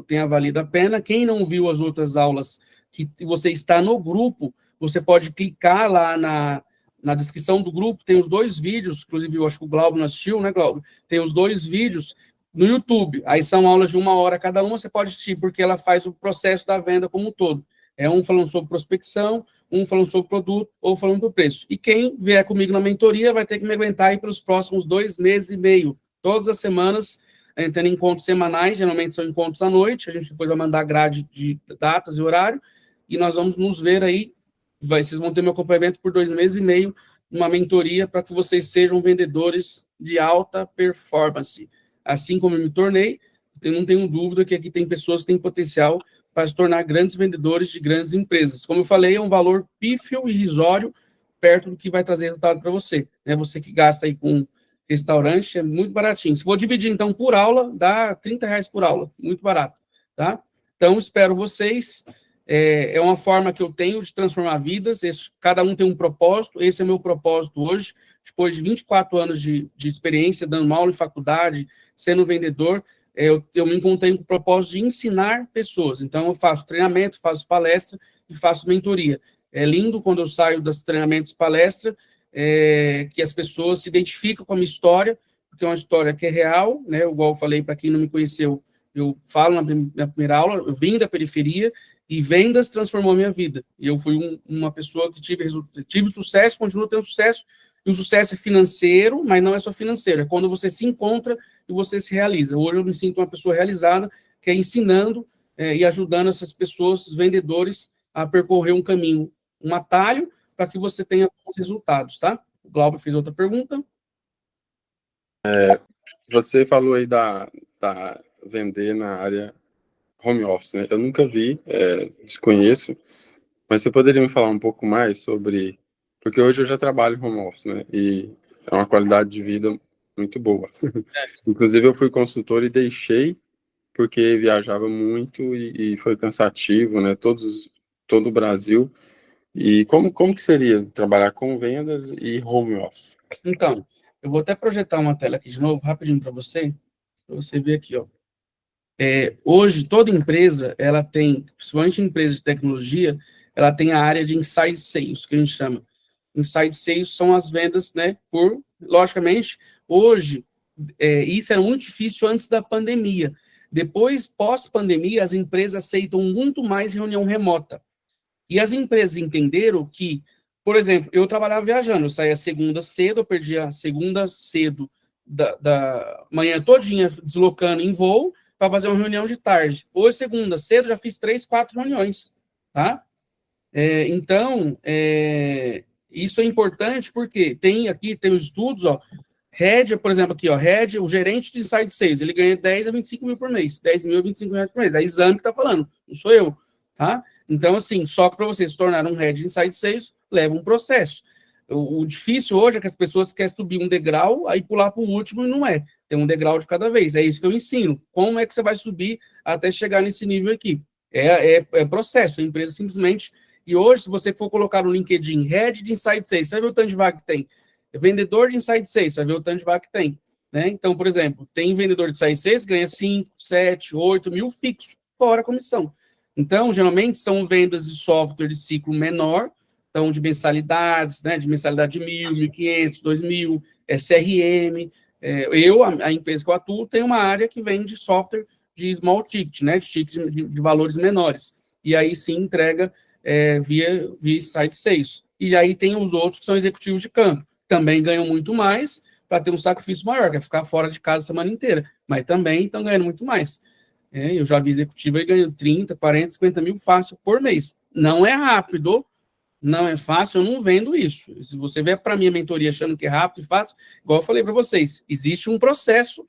tenha valido a pena. Quem não viu as outras aulas, que você está no grupo, você pode clicar lá na descrição do grupo, tem os 2 vídeos, inclusive eu acho que o Glauber não assistiu, né, Glauber? Tem os 2 vídeos no YouTube, aí são aulas de 1 hora cada uma, você pode assistir, porque ela faz o processo da venda como um todo. Um falando sobre prospecção, um falando sobre o produto ou falando do preço. E quem vier comigo na mentoria vai ter que me aguentar aí pelos próximos 2 meses e meio. Todas as semanas, a gente tendo encontros semanais, geralmente são encontros à noite, a gente depois vai mandar grade de datas e horário, e nós vamos nos ver aí, vocês vão ter meu acompanhamento por 2 meses e meio, uma mentoria para que vocês sejam vendedores de alta performance. Assim como eu me tornei, eu não tenho dúvida que aqui tem pessoas que têm potencial para se tornar grandes vendedores de grandes empresas. Como eu falei, é um valor pífio e irrisório perto do que vai trazer resultado para você. Né? Você que gasta aí com restaurante, é muito baratinho. Se for dividir, então, por aula, dá R$ 30 por aula. Muito barato, tá? Então, espero vocês. É uma forma que eu tenho de transformar vidas. Cada um tem um propósito. Esse é o meu propósito hoje. Depois de 24 anos de experiência, dando aula em faculdade, sendo vendedor, eu me encontrei com o propósito de ensinar pessoas. Então, eu faço treinamento, faço palestra e faço mentoria. É lindo quando eu saio dos treinamentos e palestra, que as pessoas se identificam com a minha história, porque é uma história que é real, né? Igual eu falei, para quem não me conheceu, eu falo na primeira aula, eu vim da periferia e vendas transformou a minha vida. E eu fui uma pessoa que tive sucesso, continuo tendo sucesso, e o sucesso é financeiro, mas não é só financeiro, é quando você se encontra e você se realiza. Hoje eu me sinto uma pessoa realizada, que é ensinando e ajudando essas pessoas, os vendedores, a percorrer um caminho, um atalho, para que você tenha bons resultados, tá? O Glauber fez outra pergunta. Você falou aí da vender na área home office, né? Eu nunca vi, desconheço, mas você poderia me falar um pouco mais sobre... Porque hoje eu já trabalho home office, né? E é uma qualidade de vida muito boa. Inclusive, eu fui consultor e deixei porque viajava muito e foi cansativo, né? Todo o Brasil. E como que seria trabalhar com vendas e home office? Então, eu vou até projetar uma tela aqui de novo, rapidinho para você ver aqui, ó. Hoje, toda empresa, ela tem, principalmente empresas de tecnologia, ela tem a área de inside sales, que a gente chama. Inside sales são as vendas, né, logicamente, hoje, isso era muito difícil antes da pandemia. Depois, pós-pandemia, as empresas aceitam muito mais reunião remota. E as empresas entenderam que, por exemplo, eu trabalhava viajando, eu saía segunda cedo, eu perdia a segunda cedo da manhã todinha deslocando em voo para fazer uma reunião de tarde. Hoje, segunda cedo, já fiz 3, 4 reuniões, tá? Então, isso é importante porque tem os estudos, ó, Head, por exemplo, aqui, ó, Head, o gerente de Inside Sales, ele ganha 10 a 25 mil por mês, 10 mil a 25 reais por mês, é a Exame que tá falando, não sou eu, tá? Então, assim, só que para você se tornar um Head de Inside Sales, leva um processo. O difícil hoje é que as pessoas querem subir um degrau, aí pular para o último e não é. Tem um degrau de cada vez, é isso que eu ensino. Como é que você vai subir até chegar nesse nível aqui? É processo, a empresa simplesmente... E hoje, se você for colocar no LinkedIn, Head de Inside Sales, você vai ver o tanto de vaga que tem. Vendedor de Inside Sales, você vai ver o tanto de vaga que tem. Né? Então, por exemplo, tem vendedor de Inside Sales que ganha 5, 7, 8 mil fixo, fora comissão. Então, geralmente, são vendas de software de ciclo menor, então, de mensalidades, né? De mensalidade de 1.000, 1.500, 2.000, CRM. A empresa que eu atuo, tem uma área que vende software de small ticket, né? De tickets de valores menores. E aí, sim, entrega via Inside Sales. E aí tem os outros que são executivos de campo. Também ganham muito mais para ter um sacrifício maior, que é ficar fora de casa a semana inteira. Mas também estão ganhando muito mais. Eu já vi executivo aí ganhando 30, 40, 50 mil fácil por mês. Não é rápido, não é fácil, eu não vendo isso. Se você vier para a minha mentoria achando que é rápido e fácil, igual eu falei para vocês, existe um processo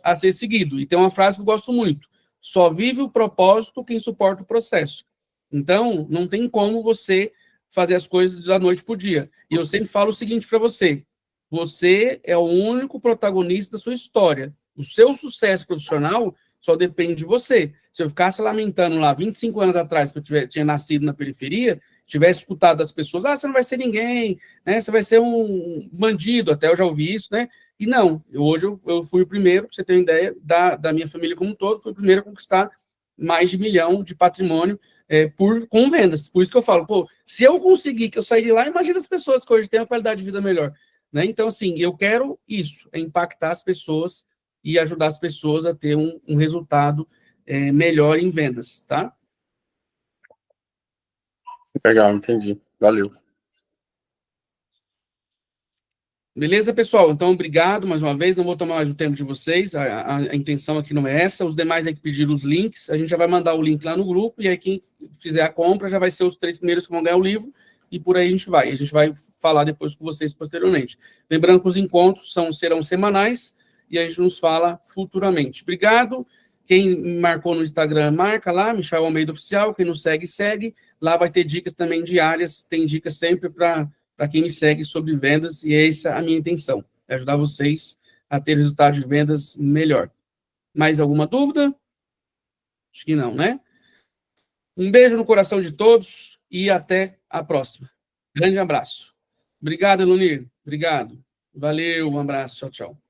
a ser seguido. E tem uma frase que eu gosto muito: só vive o propósito quem suporta o processo. Então, não tem como você fazer as coisas da noite para o dia. E eu sempre falo o seguinte para você: você é o único protagonista da sua história. O seu sucesso profissional só depende de você. Se eu ficasse lamentando lá 25 anos atrás que eu tinha nascido na periferia, tivesse escutado das pessoas, você não vai ser ninguém, né? Você vai ser um bandido, até eu já ouvi isso, né? E não, hoje eu fui o primeiro, para você ter uma ideia, da minha família como um todo, fui o primeiro a conquistar mais de 1 milhão de patrimônio com vendas. Por isso que eu falo, se eu conseguir que eu sair de lá, imagina as pessoas que hoje têm uma qualidade de vida melhor. Né? Então, assim, eu quero isso, impactar as pessoas e ajudar as pessoas a ter um resultado melhor em vendas, tá? Legal, entendi. Valeu. Beleza, pessoal? Então, obrigado mais uma vez. Não vou tomar mais o tempo de vocês. A intenção aqui não é essa. Os demais é que pediram os links. A gente já vai mandar o link lá no grupo. E aí, quem fizer a compra já vai ser os 3 primeiros que vão ganhar o livro. E por aí a gente vai. A gente vai falar depois com vocês posteriormente. Lembrando que os encontros serão semanais. E a gente nos fala futuramente. Obrigado. Quem me marcou no Instagram, marca lá, Michel Almeida Oficial. Quem não segue, segue. Lá vai ter dicas também diárias. Tem dicas sempre para quem me segue sobre vendas, e essa é a minha intenção, é ajudar vocês a ter resultado de vendas melhor. Mais alguma dúvida? Acho que não, né? Um beijo no coração de todos e até a próxima. Grande abraço. Obrigado, Elunir. Obrigado. Valeu, um abraço. Tchau, tchau.